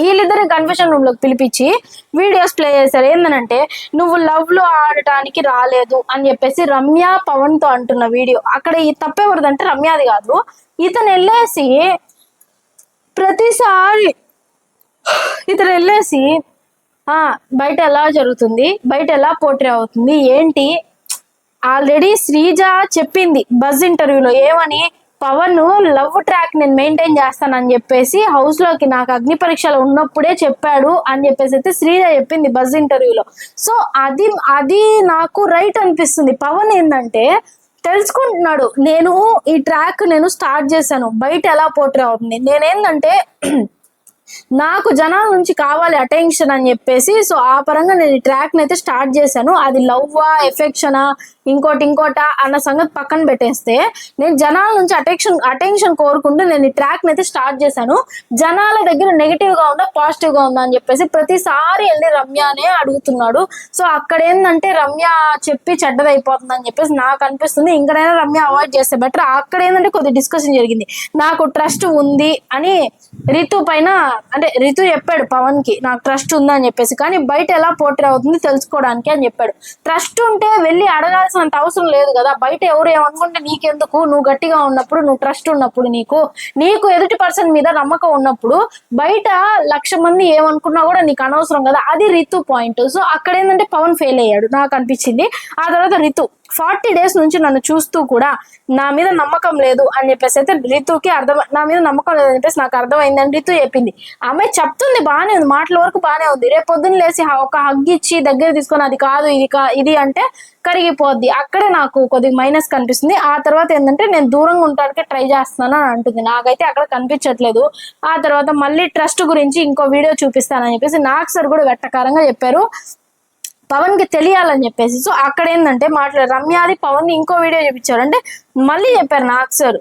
వీళ్ళిద్దరిని కన్ఫెషన్ రూమ్ లోకి పిలిపించి వీడియోస్ ప్లే చేశారు. ఏంటంటే నువ్వు లవ్ లో ఆడటానికి రాలేదు అని చెప్పేసి రమ్య పవన్ తో అంటున్న వీడియో. అక్కడ ఈ తప్పేవరదంటే రమ్యది కాదు, ఇతను వెళ్ళేసి ప్రతిసారి బయట ఎలా జరుగుతుంది, బయట ఎలా పోట్రే అవుతుంది ఏంటి. ఆల్రెడీ శ్రీజ చెప్పింది బజ్ ఇంటర్వ్యూలో ఏమని, పవన్ లవ్ ట్రాక్ నేను మెయింటైన్ చేస్తానని చెప్పేసి హౌస్ లోకి నాకు అగ్ని పరీక్షలు ఉన్నప్పుడే చెప్పాడు అని చెప్పేసి అయితే శ్రీజ చెప్పింది బజ్ ఇంటర్వ్యూలో. సో అది నాకు రైట్ అనిపిస్తుంది. పవన్ ఏంటంటే తెలుసుకుంటున్నాడు, నేను ఈ ట్రాక్ నేను స్టార్ట్ చేశాను, బయట ఎలా పోట్రే అవుతుంది, నేనేందంటే నాకు జనాల నుంచి కావాలి అటెన్షన్ అని చెప్పేసి. సో ఆ పరంగా నేను ఈ ట్రాక్ అయితే స్టార్ట్ చేశాను. అది లవ్వా ఎఫెక్షనా ఇంకోటా అన్న సంగతి పక్కన పెట్టేస్తే నేను జనాల నుంచి అటెన్షన్ కోరుకుంటూ నేను ఈ ట్రాక్ అయితే స్టార్ట్ చేశాను. జనాల దగ్గర నెగిటివ్ గా ఉందా పాజిటివ్ గా ఉందా అని చెప్పేసి ప్రతిసారి వెళ్ళి రమ్యనే అడుగుతున్నాడు. సో అక్కడ ఏంటంటే రమ్య చెప్పి చెడ్డది అయిపోతుంది అని చెప్పేసి నాకు అనిపిస్తుంది. ఇంకనైనా రమ్య అవాయిడ్ చేస్తే బెటర్. అక్కడ ఏంటంటే కొద్ది డిస్కషన్ జరిగింది. నాకు ట్రస్ట్ ఉంది అని రితు పైన, అంటే రితు చెప్పాడు పవన్ కి నాకు ట్రస్ట్ ఉంది అని చెప్పేసి. కానీ బయట ఎలా పోట్రే అవుతుంది తెలుసుకోవడానికి అని చెప్పాడు. ట్రస్ట్ ఉంటే వెళ్ళి అడగాల్సినంత అవసరం లేదు కదా. బయట ఎవరు ఏమనుకుంటే నీకెందుకు, నువ్వు గట్టిగా ఉన్నప్పుడు, నువ్వు ట్రస్ట్ ఉన్నప్పుడు, నీకు ఎదుటి పర్సన్ మీద నమ్మకం ఉన్నప్పుడు బయట 1,00,000 మంది ఏమనుకున్నా కూడా నీకు అనవసరం కదా. అది రితు పాయింట్. సో అక్కడ ఏంటంటే పవన్ ఫెయిల్ అయ్యాడు నాకు అనిపించింది. ఆ తర్వాత రితు 40 days నుంచి నన్ను చూస్తూ కూడా నా మీద నమ్మకం లేదు అని చెప్పేసి అయితే రితుకి నా మీద నమ్మకం లేదని చెప్పేసి నాకు అర్థమైందని రితు చెప్పింది. ఆమె చెప్తుంది బాగానే ఉంది, మాటల వరకు బాగానే ఉంది. రేపు పొద్దున్న లేసి ఒక హగ్ ఇచ్చి దగ్గర తీసుకొని అది కాదు ఇది అంటే కరిగిపోద్ది. అక్కడే నాకు కొద్దిగా మైనస్ కనిపిస్తుంది. ఆ తర్వాత ఏంటంటే నేను దూరంగా ఉండడానికి ట్రై చేస్తున్నాను అని అంటుంది. నాకైతే అక్కడ కనిపించట్లేదు. ఆ తర్వాత మళ్ళీ ట్రస్ట్ గురించి ఇంకో వీడియో చూపిస్తానని చెప్పేసి నాకు సార్ కూడా వెట్టకారంగా చెప్పారు. పవన్ కి తెలియాలని చెప్పేసి. సో అక్కడ ఏంటంటే రమ్యాది పవన్ ని ఇంకో వీడియో చూపించారు. అంటే మళ్ళీ చెప్పారు నాకు సార్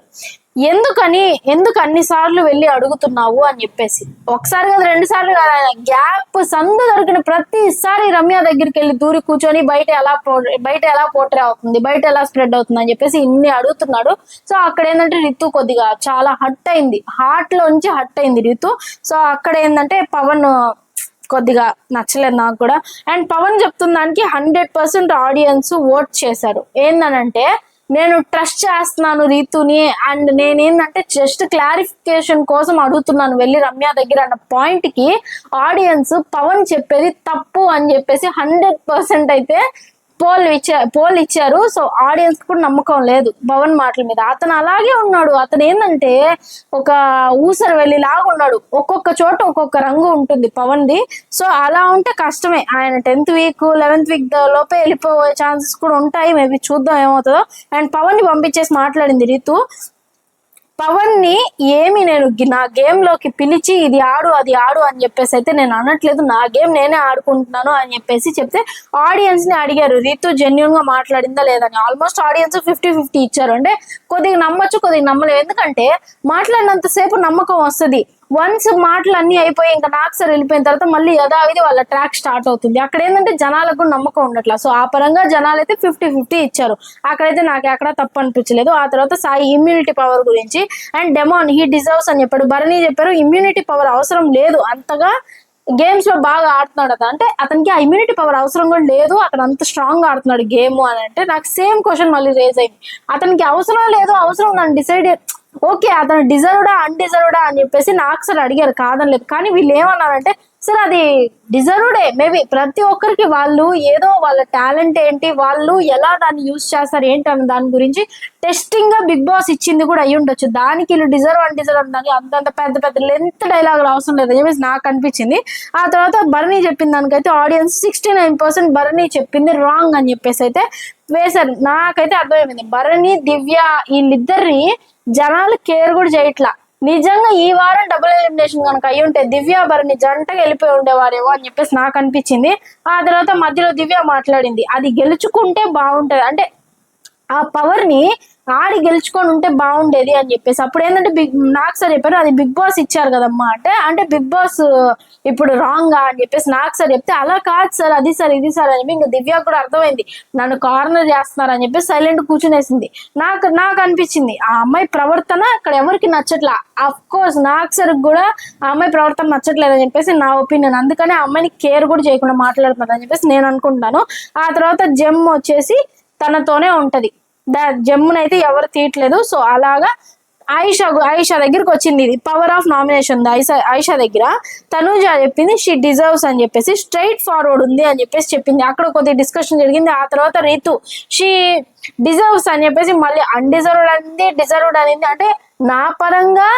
ఎందుకు అన్నిసార్లు వెళ్ళి అడుగుతున్నావు అని చెప్పేసి. ఒకసారి కదా 2 సార్లు కదా, గ్యాప్ సందు దొరికిన ప్రతిసారి రమ్య దగ్గరికి వెళ్ళి దూరి కూర్చొని బయట ఎలా పోర్ట్రే అవుతుంది, బయట ఎలా స్ప్రెడ్ అవుతుంది అని చెప్పేసి ఇన్ని అడుగుతున్నాడు. సో అక్కడ ఏంటంటే రితు కొద్దిగా చాలా హట్ అయింది, హార్ట్ లోంచి హట్ అయింది రితు. సో అక్కడ ఏంటంటే పవన్ కొద్దిగా నచ్చలేదు నాకు కూడా. అండ్ పవన్ చెప్తున్న దానికి 100% ఆడియన్స్ ఓట్ చేశారు. ఏందనంటే నేను ట్రస్ట్ చేస్తున్నాను రీతుని, అండ్ నేనేంటంటే జస్ట్ క్లారిఫికేషన్ కోసం అడుగుతున్నాను వెళ్ళి రమ్య దగ్గర అన్న పాయింట్ కి ఆడియన్స్ పవన్ చెప్పేది తప్పు అని చెప్పేసి 100% అయితే పోల్ ఇచ్చారు. సో ఆడియన్స్ కూడా నమ్మకం లేదు పవన్ మాటల మీద. అతను అలాగే ఉన్నాడు. అతను ఏంటంటే ఒక ఊసర వెళ్ళిలాగా ఉన్నాడు. ఒక్కొక్క చోట ఒక్కొక్క రంగు ఉంటుంది పవన్ది. సో అలా ఉంటే కష్టమే. ఆయన 10th వీక్ 11th వీక్ లోపే వెళ్ళిపోయే ఛాన్సెస్ కూడా ఉంటాయి. మేబీ చూద్దాం ఏమవుతుందో. అండ్ పవన్ ని పంపించేసి మాట్లాడింది రీతు. పవన్ ని ఏమి నేను నా గేమ్ లోకి పిలిచి ఇది ఆడు అది ఆడు అని చెప్పేసి అయితే నేను అనట్లేదు, నా గేమ్ నేనే ఆడుకుంటున్నాను అని చెప్పేసి చెప్తే ఆడియన్స్ ని అడిగారు రీతు జెన్యున్ గా మాట్లాడిందా లేదని. ఆల్మోస్ట్ ఆడియన్స్ 50-50 ఇచ్చారు. అంటే కొద్దిగా నమ్మచ్చు, కొద్దిగా నమ్మలేదు. ఎందుకంటే మాట్లాడినంతసేపు నమ్మకం వస్తుంది. వన్స్ మాటలు అన్ని అయిపోయి ఇంకా నాకు సార్ వెళ్ళిపోయిన తర్వాత మళ్ళీ యథావిధి వాళ్ళ ట్రాక్ స్టార్ట్ అవుతుంది. అక్కడ ఏంటంటే జనాలకు నమ్మకం ఉండట్లా. సో ఆ పరంగా జనాలు అయితే 50-50 ఇచ్చారు. అక్కడైతే నాకు ఎక్కడా తప్పు అనిపించలేదు. ఆ తర్వాత సాయి ఇమ్యూనిటీ పవర్ గురించి అండ్ డెమాన్ హీ డిజర్వ్స్ అని చెప్పాడు. భరణి చెప్పారు ఇమ్యూనిటీ పవర్ అవసరం లేదు, అంతగా గేమ్స్ లో బాగా ఆడుతున్నాడు అతను. అంటే అతనికి ఆ ఇమ్యూనిటీ పవర్ అవసరం కూడా లేదు, అతను అంత స్ట్రాంగ్ గా ఆడుతున్నాడు గేమ్ అని అంటే నాకు సేమ్ క్వశ్చన్ మళ్ళీ రేజ్ అయింది. అతనికి అవసరం లేదు, అవసరం నన్ను డిసైడ్ ఓకే అతను డిజర్వ్డా అన్డిజర్వ్డా అని చెప్పేసి నాకు సార్ అడిగారు, కాదనలేదు. కానీ వీళ్ళు ఏమన్నారంటే సార్ అది డిజర్వ్డే. మేబీ ప్రతి ఒక్కరికి వాళ్ళు ఏదో వాళ్ళ టాలెంట్ ఏంటి, వాళ్ళు ఎలా దాన్ని యూజ్ చేస్తారు ఏంటి అన్న దాని గురించి టెస్టింగ్ గా బిగ్ బాస్ ఇచ్చింది కూడా అయ్యి ఉండొచ్చు. దానికి వీళ్ళు డిజర్వ్ అన్డిజర్వ్ దానికి అంతంత పెద్ద లెంత్ డైలాగులు అవసరం లేదు అని చెప్పేసి నాకు అనిపించింది. ఆ తర్వాత భరణి చెప్పిన దానికైతే ఆడియన్స్ 69% భరణి చెప్పింది రాంగ్ అని చెప్పేసి అయితే వేశారు. నాకైతే అర్థమైంది భరణి దివ్య వీళ్ళిద్దరిని జనాలు కేర్ కూడా చేయట్లా. నిజంగా ఈ వారం డబుల్ ఎలిమినేషన్ కనుక అయ్యి ఉంటే దివ్య భరణి జంటగా వెళ్ళిపోయి ఉండేవారేమో అని చెప్పేసి నాకు అనిపించింది. ఆ తర్వాత మధ్యలో దివ్య మాట్లాడింది అది గెలుచుకుంటే బాగుంటది, అంటే ఆ పవర్ ని ఆడి గెలుచుకొని ఉంటే బాగుండేది అని చెప్పేసి. అప్పుడు ఏంటంటే నాకు సార్ చెప్పారు అది బిగ్ బాస్ ఇచ్చారు కదమ్మా అంటే బిగ్ బాస్ ఇప్పుడు రాంగ్ అని చెప్పేసి నాకు సార్ చెప్తే అలా కాదు సార్ అది సార్ ఇది సార్ అని చెప్పి ఇంకా దివ్య కూడా అర్థమైంది నన్ను కార్నర్ చేస్తున్నారు అని చెప్పి సైలెంట్ కూర్చునేసింది. నాకు అనిపించింది ఆ అమ్మాయి ప్రవర్తన అక్కడ ఎవరికి నచ్చట్లా. అఫ్ కోర్స్ నాకు సార్ కూడా ఆ అమ్మాయి ప్రవర్తన నచ్చట్లేదు అని చెప్పేసి నా ఒపీనియన్. అందుకని ఆ అమ్మాయిని కేర్ కూడా చేయకుండా మాట్లాడుతున్నారు అని చెప్పేసి నేను అనుకుంటున్నాను. ఆ తర్వాత జెమ్ వచ్చేసి తనతోనే ఉంటది, జమ్మునైతే ఎవరు తీయట్లేదు. సో అలాగా ఆయిషా దగ్గరకు వచ్చింది ఇది పవర్ ఆఫ్ నామినేషన్ ఆయిషా దగ్గర. తనూజ చెప్పింది షీ డిజర్వ్స్ అని చెప్పేసి, స్ట్రైట్ ఫార్వర్డ్ ఉంది అని చెప్పేసి చెప్పింది. అక్కడ కొద్దిగా డిస్కషన్ జరిగింది. ఆ తర్వాత రీతు షీ డిజర్వ్స్ అని చెప్పేసి మళ్ళీ అన్డిజర్వ్డ్ అనింది, డిజర్వ్డ్ అనింది. అంటే నా పరంగా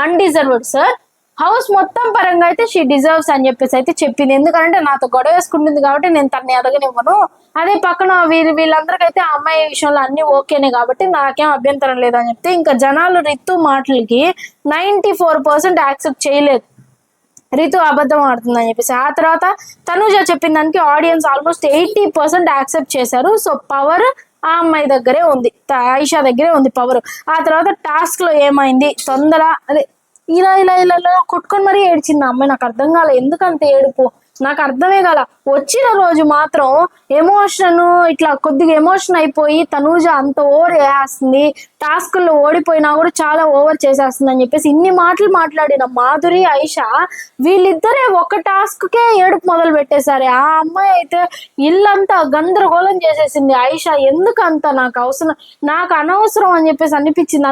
అన్డిజర్వ్డ్ సార్, హౌస్ మొత్తం పరంగా అయితే షీ డిజర్వ్స్ అని చెప్పేసి అయితే చెప్పింది. ఎందుకంటే నాతో గొడవ వేసుకుంటుంది కాబట్టి నేను తనని ఎదగనివ్వను. అదే పక్కన వీళ్ళందరికైతే ఆ అమ్మాయి విషయంలో అన్ని ఓకేనే కాబట్టి నాకేం అభ్యంతరం లేదు అని చెప్తే ఇంకా జనాలు రితు మాటలకి 94% యాక్సెప్ట్ చేయలేదు, రితు అబద్ధం ఆడుతుందని చెప్పేసి. ఆ తర్వాత తనుజ చెప్పిన దానికి ఆడియన్స్ ఆల్మోస్ట్ 80% యాక్సెప్ట్ చేశారు. సో పవర్ ఆ అమ్మాయి దగ్గరే ఉంది, ఆయిషా దగ్గరే ఉంది పవర్. ఆ తర్వాత టాస్క్ లో ఏమైంది అదే ఇలా ఇలా ఇలా ఇలా కొట్టుకొని మరీ ఏడ్చింది ఆ అమ్మాయి. నాకు అర్థం కాలే ఎందుకంత ఏడుపు, నాకు అర్థమే కాల. వచ్చిన రోజు మాత్రం ఎమోషన్ ఇట్లా కొద్దిగా ఎమోషన్ అయిపోయి తనూజ అంత ఓవర్ చేస్తుంది, టాస్కుల్లో ఓడిపోయినా కూడా చాలా ఓవర్ చేసేస్తుంది అని చెప్పేసి ఇన్ని మాటలు మాట్లాడిన మాధురి ఆయిషా వీళ్ళిద్దరే ఒక టాస్క్ కే ఏడుపు మొదలు పెట్టేశారు. ఆ అమ్మాయి అయితే ఇల్లంతా గందరగోళం చేసేసింది. ఆయిషా ఎందుకు అంత నాకు అనవసరం అని చెప్పేసి అనిపించింది.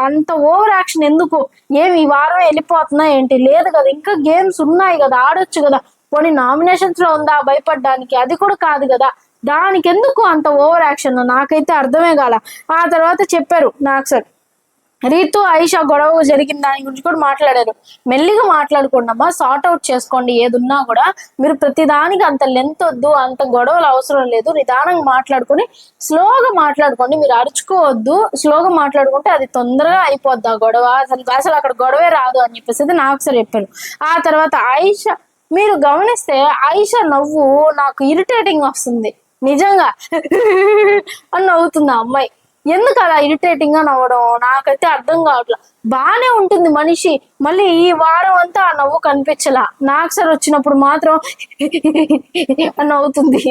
అంత ఓవర్ యాక్షన్ ఎందుకు, ఏమి ఈ వారం వెళ్ళిపోతున్నా ఏంటి, లేదు కదా ఇంకా గేమ్స్ ఉన్నాయి కదా ఆడొచ్చు కదా, కొన్ని నామినేషన్స్ లో ఉందా భయపడ్డానికి, అది కూడా కాదు కదా, దానికి ఎందుకు అంత ఓవర్ యాక్షన్, నాకైతే అర్థమే కాల. ఆ తర్వాత చెప్పారు నాకు సార్ రీతు ఆయిషా గొడవ జరిగిన దాని గురించి కూడా మాట్లాడారు. మెల్లిగా మాట్లాడుకోండమ్మా, సార్ట్ అవుట్ చేసుకోండి ఏదున్నా కూడా, మీరు ప్రతిదానికి అంత లెంత్ వద్దు, అంత గొడవలు అవసరం లేదు, నిదానంగా మాట్లాడుకొని స్లోగా మాట్లాడుకోండి, మీరు అరుచుకోవద్దు, స్లోగా మాట్లాడుకుంటే అది తొందరగా అయిపోద్ది ఆ గొడవ, అసలు అక్కడ గొడవే రాదు అని చెప్పేసి నాకు సార్ చెప్పారు. ఆ తర్వాత ఆయిషా మీరు గమనిస్తే ఆయిషా నవ్వు నాకు ఇరిటేటింగ్ వస్తుంది నిజంగా. అని నవ్వుతుంది ఆ అమ్మాయి. ఎందుకు అలా ఇరిటేటింగ్ గా నవ్వడం నాకైతే అర్థం కావట్లా. బానే ఉంటుంది మనిషి, మళ్ళీ ఈ వారం అంతా ఆ నవ్వు కనిపించలా. నాకు సార్ వచ్చినప్పుడు మాత్రం అని నవ్వుతుంది.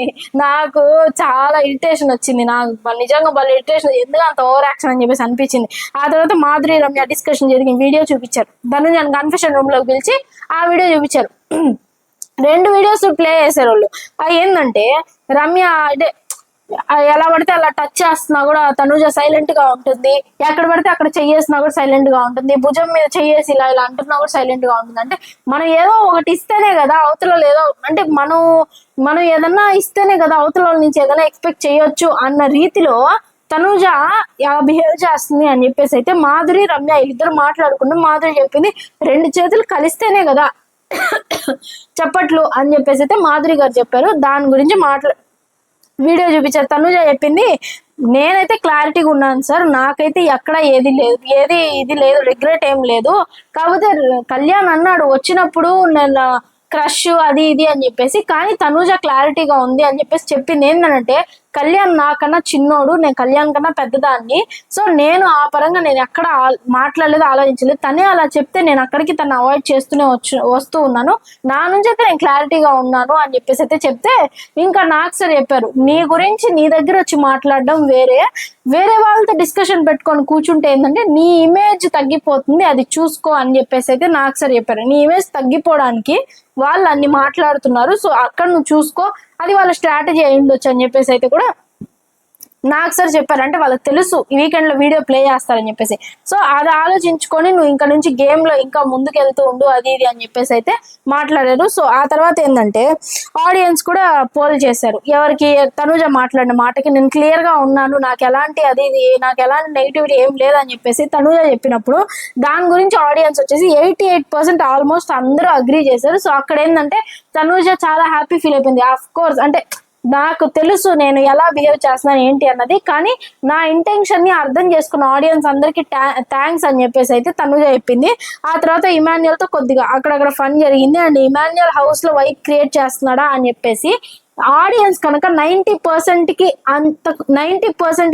నాకు చాలా ఇరిటేషన్ వచ్చింది. నాకు నిజంగా వాళ్ళు ఇరిటేషన్, ఎందుకు అంత ఓవర్ యాక్షన్ అని చెప్పేసి అనిపించింది. ఆ తర్వాత మాధురి రమ్య డిస్కషన్ జరిగిన వీడియో చూపించారు. దాన్ని నేను కన్ఫెషన్ రూమ్ లోకి పిలిచి ఆ వీడియో చూపించారు. 2 వీడియోస్ ప్లే చేశారు వాళ్ళు. అవి ఏంటంటే రమ్య అంటే ఎలా పడితే అలా టచ్ చేస్తున్నా కూడా తనుజ సైలెంట్ గా ఉంటుంది, ఎక్కడ పడితే అక్కడ చెయ్యేసినా కూడా సైలెంట్ గా ఉంటుంది, భుజం మీద చెయ్యేసి ఇలా ఇలా అంటున్నా కూడా సైలెంట్ గా ఉంటుంది. అంటే మనం ఏదో ఒకటి ఇస్తేనే కదా అవతల ఏదో, అంటే మనం ఏదన్నా ఇస్తేనే కదా అవతల నుంచి ఏదైనా ఎక్స్పెక్ట్ చేయొచ్చు అన్న రీతిలో తనుజ బిహేవ్ చేస్తుంది అని చెప్పేసి అయితే మాధురి రమ్య ఇద్దరు మాట్లాడుకుంటూ మాధురి చెప్పింది 2 చేతులు కలిస్తేనే కదా చప్పట్లు అని చెప్పేసి అయితే మాధురి గారు చెప్పారు. దాని గురించి వీడియో చూపించారు. తనుజ చెప్పింది, నేనైతే క్లారిటీగా ఉన్నాను సార్, నాకైతే ఎక్కడ ఇది లేదు, రిగ్రెట్ ఏం లేదు. కాకపోతే కళ్యాణ్ అన్నాడు వచ్చినప్పుడు నేను క్రష్ అది ఇది అని చెప్పేసి, కానీ తనుజ క్లారిటీగా ఉంది అని చెప్పేసి చెప్పింది. ఏంటంటే కళ్యాణ్ నాకన్నా చిన్నోడు, నేను కళ్యాణ్ కన్నా పెద్దదాన్ని, సో నేను ఆ పరంగా నేను ఎక్కడ మాట్లాడలేదు, ఆలోచించలేదు. తనే అలా చెప్తే నేను అక్కడికి తను అవాయిడ్ చేస్తూనే వస్తూ ఉన్నాను, నా నుంచి అయితే నేను క్లారిటీగా ఉన్నాను అని చెప్పేసి అయితే చెప్తే, ఇంకా నాకు సార్ చెప్పారు, నీ గురించి నీ దగ్గర వచ్చి మాట్లాడడం వేరే వాళ్ళతో డిస్కషన్ పెట్టుకొని కూర్చుంటే ఏంటంటే నీ ఇమేజ్ తగ్గిపోతుంది, అది చూసుకో అని చెప్పేసి అయితే నాకు సార్ చెప్పారు. నీ ఇమేజ్ తగ్గిపోవడానికి వాళ్ళు అన్ని మాట్లాడుతున్నారు, సో అక్కడ నువ్వు చూసుకో, అది వాళ్ళ స్ట్రాటజీ అయి ఉండొచ్చు అని చెప్పేసి అయితే కూడా నాకు సార్ చెప్పారు. అంటే వాళ్ళకి తెలుసు ఈ వీకెండ్ లో వీడియో ప్లే చేస్తారని చెప్పేసి, సో అది ఆలోచించుకొని నువ్వు ఇంకా నుంచి గేమ్ లో ఇంకా ముందుకు వెళ్తూ ఉండు అది ఇది అని చెప్పేసి అయితే మాట్లాడారు. సో ఆ తర్వాత ఏంటంటే ఆడియన్స్ కూడా పోల్ చేశారు, ఎవరికి తనుజ మాట్లాడిన మాటకి నేను క్లియర్ గా ఉన్నాను, నాకు ఎలాంటి నెగిటివిటీ ఏం లేదని చెప్పేసి తనుజ చెప్పినప్పుడు దాని గురించి ఆడియన్స్ వచ్చేసి 88% ఆల్మోస్ట్ అందరూ అగ్రీ చేశారు. సో అక్కడ ఏంటంటే తనుజ చాలా హ్యాపీ ఫీల్ అయిపోయింది. ఆఫ్ కోర్స్ అంటే నాకు తెలుసు నేను ఎలా బిహేవ్ చేస్తున్నాను ఏంటి అన్నది, కానీ నా ఇంటెన్షన్ ని అర్థం చేసుకున్న ఆడియన్స్ అందరికి థ్యాంక్స్ అని చెప్పేసి అయితే తనుజ చెప్పింది. ఆ తర్వాత ఇమాన్యుయల్ తో కొద్దిగా అక్కడక్కడ ఫన్ జరిగింది. అండ్ ఇమాన్యుయల్ హౌస్ లో వైక్ క్రియేట్ చేస్తున్నాడా అని చెప్పేసి ఆడియన్స్ కనుక 90%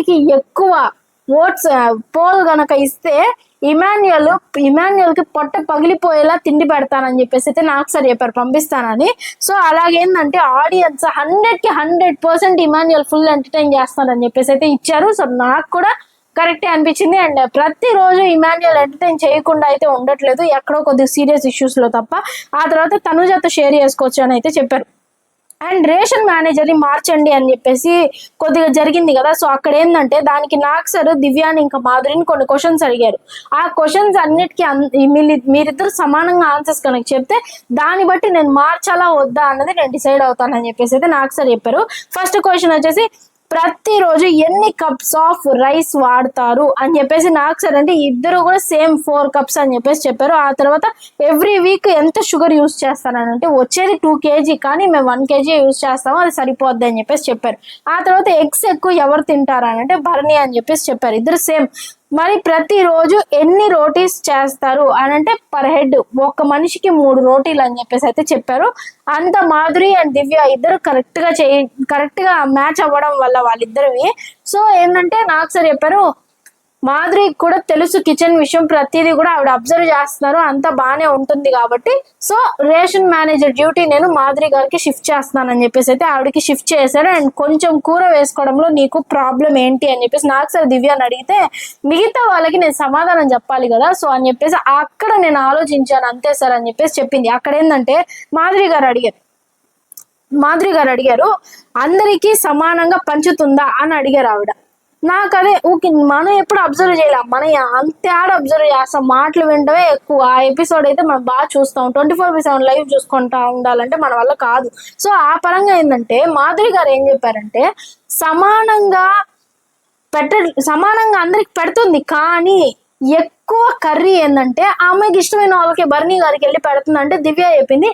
కి ఎక్కువ ఓట్స్ పోల్ గనక ఇస్తే ఇమాన్యుయల్ కి పొట్ట పగిలిపోయేలా తిండి పెడతానని చెప్పేసి అయితే నాకు సార్ చెప్పారు, పంపిస్తానని. సో అలాగేందంటే ఆడియన్స్ 100% ఇమాన్యుయల్ ఫుల్ ఎంటర్టైన్ చేస్తానని చెప్పేసి అయితే ఇచ్చారు. సో నాకు కూడా కరెక్టే అనిపించింది. అండ్ ప్రతిరోజు ఇమాన్యుయల్ ఎంటర్టైన్ చేయకుండా అయితే ఉండట్లేదు, ఎక్కడో కొద్దిగా సీరియస్ ఇష్యూస్ లో తప్ప. ఆ తర్వాత తనుజతో షేర్ చేసుకోవచ్చు అని అయితే చెప్పారు. అండ్ రేషన్ మేనేజర్ ని మార్చండి అని చెప్పేసి కొద్దిగా జరిగింది కదా. సో అక్కడ ఏంటంటే దానికి నాకు సార్ దివ్యాని ఇంకా మాధురిని కొన్ని క్వశ్చన్స్ అడిగారు. ఆ క్వశ్చన్స్ అన్నిటికీ మీరిద్దరు సమానంగా ఆన్సర్స్ కనుక చెప్తే దాన్ని బట్టి నేను మార్చాలా వద్దా అన్నది నేను డిసైడ్ అవుతానని చెప్పేసి అయితే నాకు సార్ చెప్పారు. ఫస్ట్ క్వశ్చన్ వచ్చేసి ప్రతిరోజు ఎన్ని కప్స్ ఆఫ్ రైస్ వాడతారు అని చెప్పేసి నాకు సార్ అంటే ఇద్దరు కూడా సేమ్ 4 cups అని చెప్పేసి చెప్పారు. ఆ తర్వాత ఎవ్రీ వీక్ ఎంత షుగర్ యూస్ చేస్తానని అంటే వచ్చేది 2 kg, కానీ మేము 1 kg యూస్ చేస్తాము, అది సరిపోద్ది అని చెప్పేసి చెప్పారు. ఆ తర్వాత ఎగ్స్ ఎక్కువ ఎవరు తింటారు అని అంటే భరణి అని చెప్పేసి చెప్పారు. ఇద్దరు సేమ్. మరి ప్రతిరోజు ఎన్ని రోటీస్ చేస్తారు అని అంటే పర్ హెడ్ ఒక మనిషికి 3 రోటీలు అని చెప్పేసి అయితే చెప్పారు. అంత మాధురి అండ్ దివ్య ఇద్దరు కరెక్ట్ గా మ్యాచ్ అవ్వడం వల్ల వాళ్ళిద్దరివి. సో ఏంటంటే నాకు సార్ చెప్పారు, మాధురి కూడా తెలుసు కిచెన్ విషయం, ప్రతిదీ కూడా ఆవిడ అబ్జర్వ్ చేస్తున్నారు, అంతా బాగానే ఉంటుంది కాబట్టి సో రేషన్ మేనేజర్ డ్యూటీ నేను మాధురి గారికి షిఫ్ట్ చేస్తున్నానని చెప్పేసి అయితే ఆవిడకి షిఫ్ట్ చేశారు. అండ్ కొంచెం కూర వేసుకోవడంలో నీకు ప్రాబ్లం ఏంటి అని చెప్పేసి నాకు సార్ దివ్యాని అడిగితే మిగతా వాళ్ళకి నేను సమాధానం చెప్పాలి కదా, సో అని చెప్పేసి అక్కడ నేను ఆలోచించాను అంతే సార్ అని చెప్పేసి చెప్పింది. అక్కడ ఏంటంటే మాధురి గారు అడిగారు అందరికీ సమానంగా పంచుతుందా అని అడిగారు ఆవిడ. నాకు అదే ఓకే, మనం ఎప్పుడు అబ్జర్వ్ చేయలేం, మనం అంతే అబ్జర్వ్ చేస్తాం, మాటలు వింటమే ఎక్కువ. ఆ ఎపిసోడ్ అయితే మనం బాగా చూస్తాం, 24/7 లైవ్ చూసుకుంటా ఉండాలంటే మన వల్ల కాదు. సో ఆ పరంగా ఏంటంటే మాధురి గారు ఏం చెప్పారంటే సమానంగా అందరికి పెడుతుంది, కానీ ఎక్కువ కర్రీ ఏంటంటే ఆ అమ్మాయికి ఇష్టమైన వాళ్ళకి భరణి గారికి వెళ్ళి పెడుతుంది. అంటే దివ్య చెప్పింది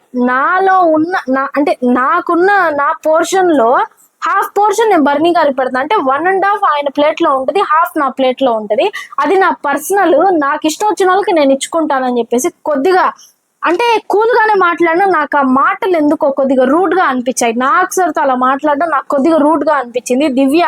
నాకున్న నా పోర్షన్ లో హాఫ్ పోర్షన్ నేను భరణి గారికి పెడతాను, అంటే 1.5 ఆయన ప్లేట్ లో ఉంటుంది, హాఫ్ నా ప్లేట్ లో ఉంటుంది, అది నా పర్సనల్, నాకు ఇష్టం వచ్చిన వాళ్ళకి నేను ఇచ్చుకుంటానని చెప్పేసి కొద్దిగా అంటే కూల్ గానే మాట్లాడినా నాకు ఆ మాటలు ఎందుకో కొద్దిగా రూడ్ గా అనిపించాయి. నాకు సార్తో అలా మాట్లాడడం నాకు కొద్దిగా రూడ్ గా అనిపించింది. దివ్య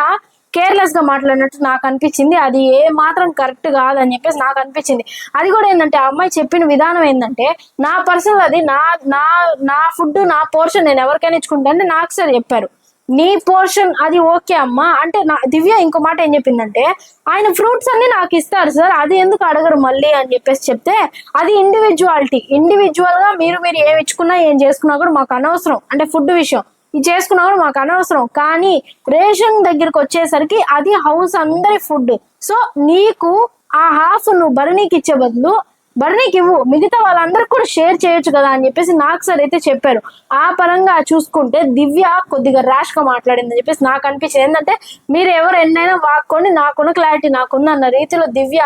కేర్లెస్ గా మాట్లాడినట్టు నాకు అనిపించింది. అది ఏ మాత్రం కరెక్ట్ కాదని చెప్పేసి నాకు అనిపించింది. అది కూడా ఏంటంటే ఆ అమ్మాయి చెప్పిన విధానం ఏంటంటే, నా పర్సనల్ అది నా నా నా ఫుడ్ నా పోర్షన్ నేను ఎవరికైనా ఇచ్చుకుంటా అంటే నాకు సార్ చెప్పారు, నీ పోర్షన్ అది ఓకే అమ్మా అంటే. దివ్య ఇంకో మాట ఏం చెప్పిందంటే, ఆయన ఫ్రూట్స్ అన్ని నాకు ఇస్తారు సార్, అది ఎందుకు అడగరు మళ్ళీ అని చెప్పేసి చెప్తే, అది ఇండివిజువల్ గా మీరు ఏమి ఇచ్చుకున్నా ఏం చేసుకున్నా కూడా మాకు అనవసరం. అంటే ఫుడ్ విషయం ఇది చేసుకున్నా కూడా మాకు అనవసరం. కానీ రేషన్ దగ్గరికి వచ్చేసరికి అది హౌస్ అందరి ఫుడ్. సో నీకు ఆ హాఫ్ నువ్వు భరణికి ఇచ్చే బదులు భరణికి ఇవ్వు, మిగతా వాళ్ళందరికి కూడా షేర్ చేయొచ్చు కదా అని చెప్పేసి నాకు సార్ అయితే చెప్పారు. ఆ పరంగా చూసుకుంటే దివ్య కొద్దిగా ర్యాష్ గా మాట్లాడిందని చెప్పేసి నాకు అనిపించింది. ఏంటంటే మీరు ఎవరు ఎన్నైనా వాక్కోండి, నాకున్న క్లారిటీ నాకుంది అన్న రీతిలో దివ్య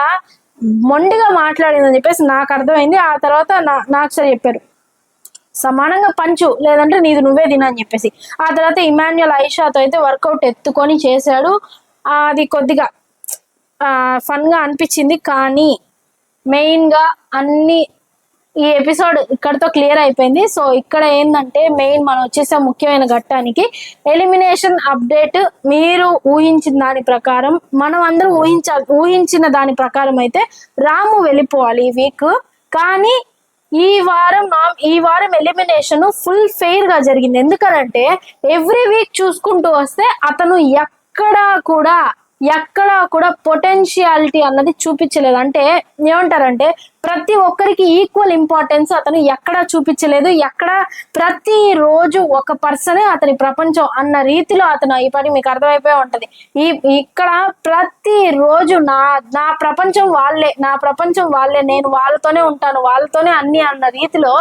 మొండిగా మాట్లాడిందని చెప్పేసి నాకు అర్థమైంది. ఆ తర్వాత నాకు సార్ చెప్పారు, సమానంగా పంచు లేదంటే నీది నువ్వే తినని చెప్పేసి. ఆ తర్వాత ఇమాన్యుయల్ ఐషాతో అయితే వర్కౌట్ ఎత్తుకొని చేశాడు. అది కొద్దిగా ఫన్ గా అనిపించింది. కానీ మెయిన్ గా ఈ ఎపిసోడ్ ఇక్కడతో క్లియర్ అయిపోయింది. సో ఇక్కడ ఏంటంటే మెయిన్ మనం వచ్చేసే ముఖ్యమైన ఘట్టానికి ఎలిమినేషన్ అప్డేట్. మీరు ఊహించిన దాని ప్రకారం, మనం అందరూ ఊహించిన దాని ప్రకారం అయితే రాము వెళ్ళిపోవాలి ఈ వీక్. కానీ ఈ వారం ఎలిమినేషన్ ఫుల్ ఫెయిర్ గా జరిగింది. ఎందుకనంటే ఎవ్రీ వీక్ చూసుకుంటూ వస్తే అతను ఎక్కడా కూడా పొటెన్షియాలిటీ అన్నది చూపించలేదు. అంటే ఏమంటారంటే ప్రతి ఒక్కరికి ఈక్వల్ ఇంపార్టెన్స్ అతను ఎక్కడా చూపించలేదు. ప్రతి రోజు ఒక పర్సనే అతని ప్రపంచం అన్న రీతిలో అతను ఈ పని మీకు అర్థమైపోయి ఉంటది. ఇక్కడ ప్రతి రోజు నా ప్రపంచం వాళ్ళే, నేను వాళ్ళతోనే ఉంటాను, వాళ్ళతోనే అన్ని అన్న రీతిలో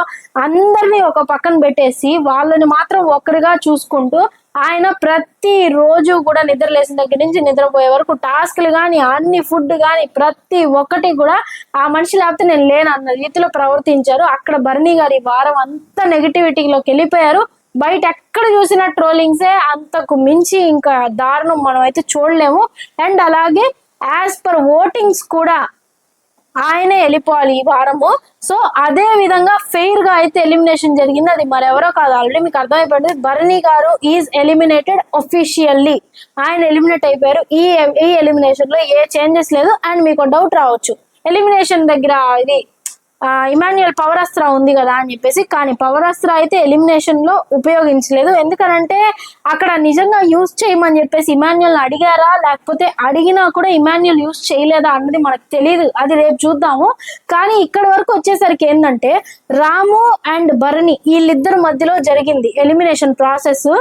అందరినీ ఒక పక్కన పెట్టేసి వాళ్ళని మాత్రం ఒక్కరిగా చూసుకుంటూ ఆయన ప్రతి రోజు కూడా నిద్ర లేచిన దగ్గర నుంచి నిద్రపోయే వరకు టాస్క్లు కానీ అన్ని ఫుడ్ కానీ ప్రతి ఒక్కటి కూడా ఆ మనిషి లేకపోతే నేను లేను అన్న రీతిలో ప్రవర్తించారు. అక్కడ భరణి గారి వారం అంతా నెగిటివిటీలోకి వెళ్ళిపోయారు. బయట ఎక్కడ చూసిన ట్రోలింగ్సే, అంతకు మించి ఇంకా దారుణం మనం అయితే చూడలేము. అండ్ అలాగే యాజ్ పర్ ఓటింగ్స్ కూడా ఆయనే వెళ్ళిపోవాలి ఈ వారము. సో అదే విధంగా ఫెయిర్ గా అయితే ఎలిమినేషన్ జరిగింది. అది మరెవరో కాదు, ఆల్రెడీ మీకు అర్థమైపోయింది, భరణి గారు ఈజ్ ఎలిమినేటెడ్ ఒఫిషియల్లీ. ఆయన ఎలిమినేట్ అయిపోయారు. ఈ ఎలిమినేషన్ లో ఏ చేంజెస్ లేదు. అండ్ మీకు డౌట్ రావచ్చు, ఎలిమినేషన్ దగ్గర ఇది ఇమాన్యుయల్ పవర్ అస్త్ర ఉంది కదా అని చెప్పేసి. కానీ పవర్ అస్త్ర అయితే ఎలిమినేషన్ లో ఉపయోగించలేదు. ఎందుకనంటే అక్కడ నిజంగా యూజ్ చేయమని చెప్పేసి ఇమాన్యుయల్ అడిగారా, లేకపోతే అడిగినా కూడా ఇమాన్యుయల్ యూజ్ చేయలేదా అన్నది మనకు తెలియదు. అది రేపు చూద్దాము. కానీ ఇక్కడ వరకు వచ్చేసరికి ఏంటంటే రాము అండ్ భరణి వీళ్ళిద్దరి మధ్యలో జరిగింది ఎలిమినేషన్ ప్రాసెస్.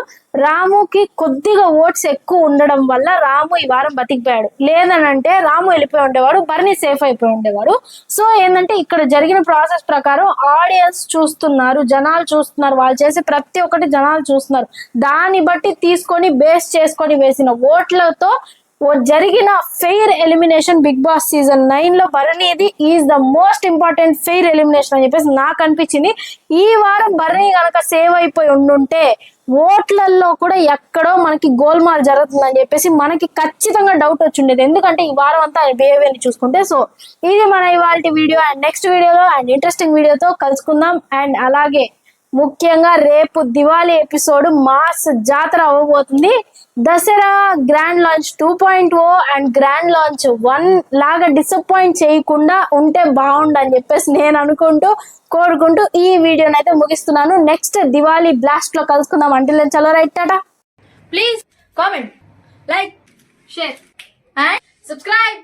రాముకి కొద్దిగా ఓట్స్ ఎక్కువ ఉండడం వల్ల రాము ఈ వారం బతికిపోయాడు. లేదనంటే రాము వెళ్ళిపోయి ఉండేవాడు, భరణి సేఫ్ అయిపోయి ఉండేవాడు. సో ఏంటంటే ఇక్కడ జరిగిన ప్రాసెస్ ప్రకారం ఆడియన్స్ చూస్తున్నారు, జనాలు చూస్తున్నారు, వాళ్ళు చేసే ప్రతి ఒక్కటి జనాలు చూస్తున్నారు. దాన్ని బట్టి తీసుకొని బేస్ చేసుకొని వేసిన ఓట్లతో జరిగిన fair elimination Bigg Boss season 9 లో భరణిది is the most important fair elimination అని చెప్పేసి నాకు అనిపించింది. ఈ వారం భరణి కనుక సేవ్ అయిపోయి ఉండుంటే ఓట్లలో కూడా ఎక్కడో మనకి గోల్మాల్ జరుగుతుందని చెప్పేసి మనకి ఖచ్చితంగా డౌట్ వచ్చిండేది. ఎందుకంటే ఈ వారం అంతా బిహేవియర్ ని చూసుకుంటే. సో ఇది మన ఇవాళ వీడియో. అండ్ నెక్స్ట్ వీడియోలో అండ్ ఇంట్రెస్టింగ్ వీడియోతో కలుసుకుందాం. అండ్ అలాగే ముఖ్యంగా రేపు దివాళీ ఎపిసోడ్ మాస్ జాతర అవ్వబోతుంది. Dasara grand launch 2.0 and grand launch 1 లాగా డిసప్పాయింట్ చేయకుండా ఉంటే బాగుండని చెప్పేసి నేను కోరుకుంటూ ఈ వీడియోని అయితే ముగిస్తున్నాను. నెక్స్ట్ దివాళీ బ్లాస్ట్ లో కలుసుకుందాం. అంటిల్ దెన్ చలో right Tata. Please comment, like, share and subscribe.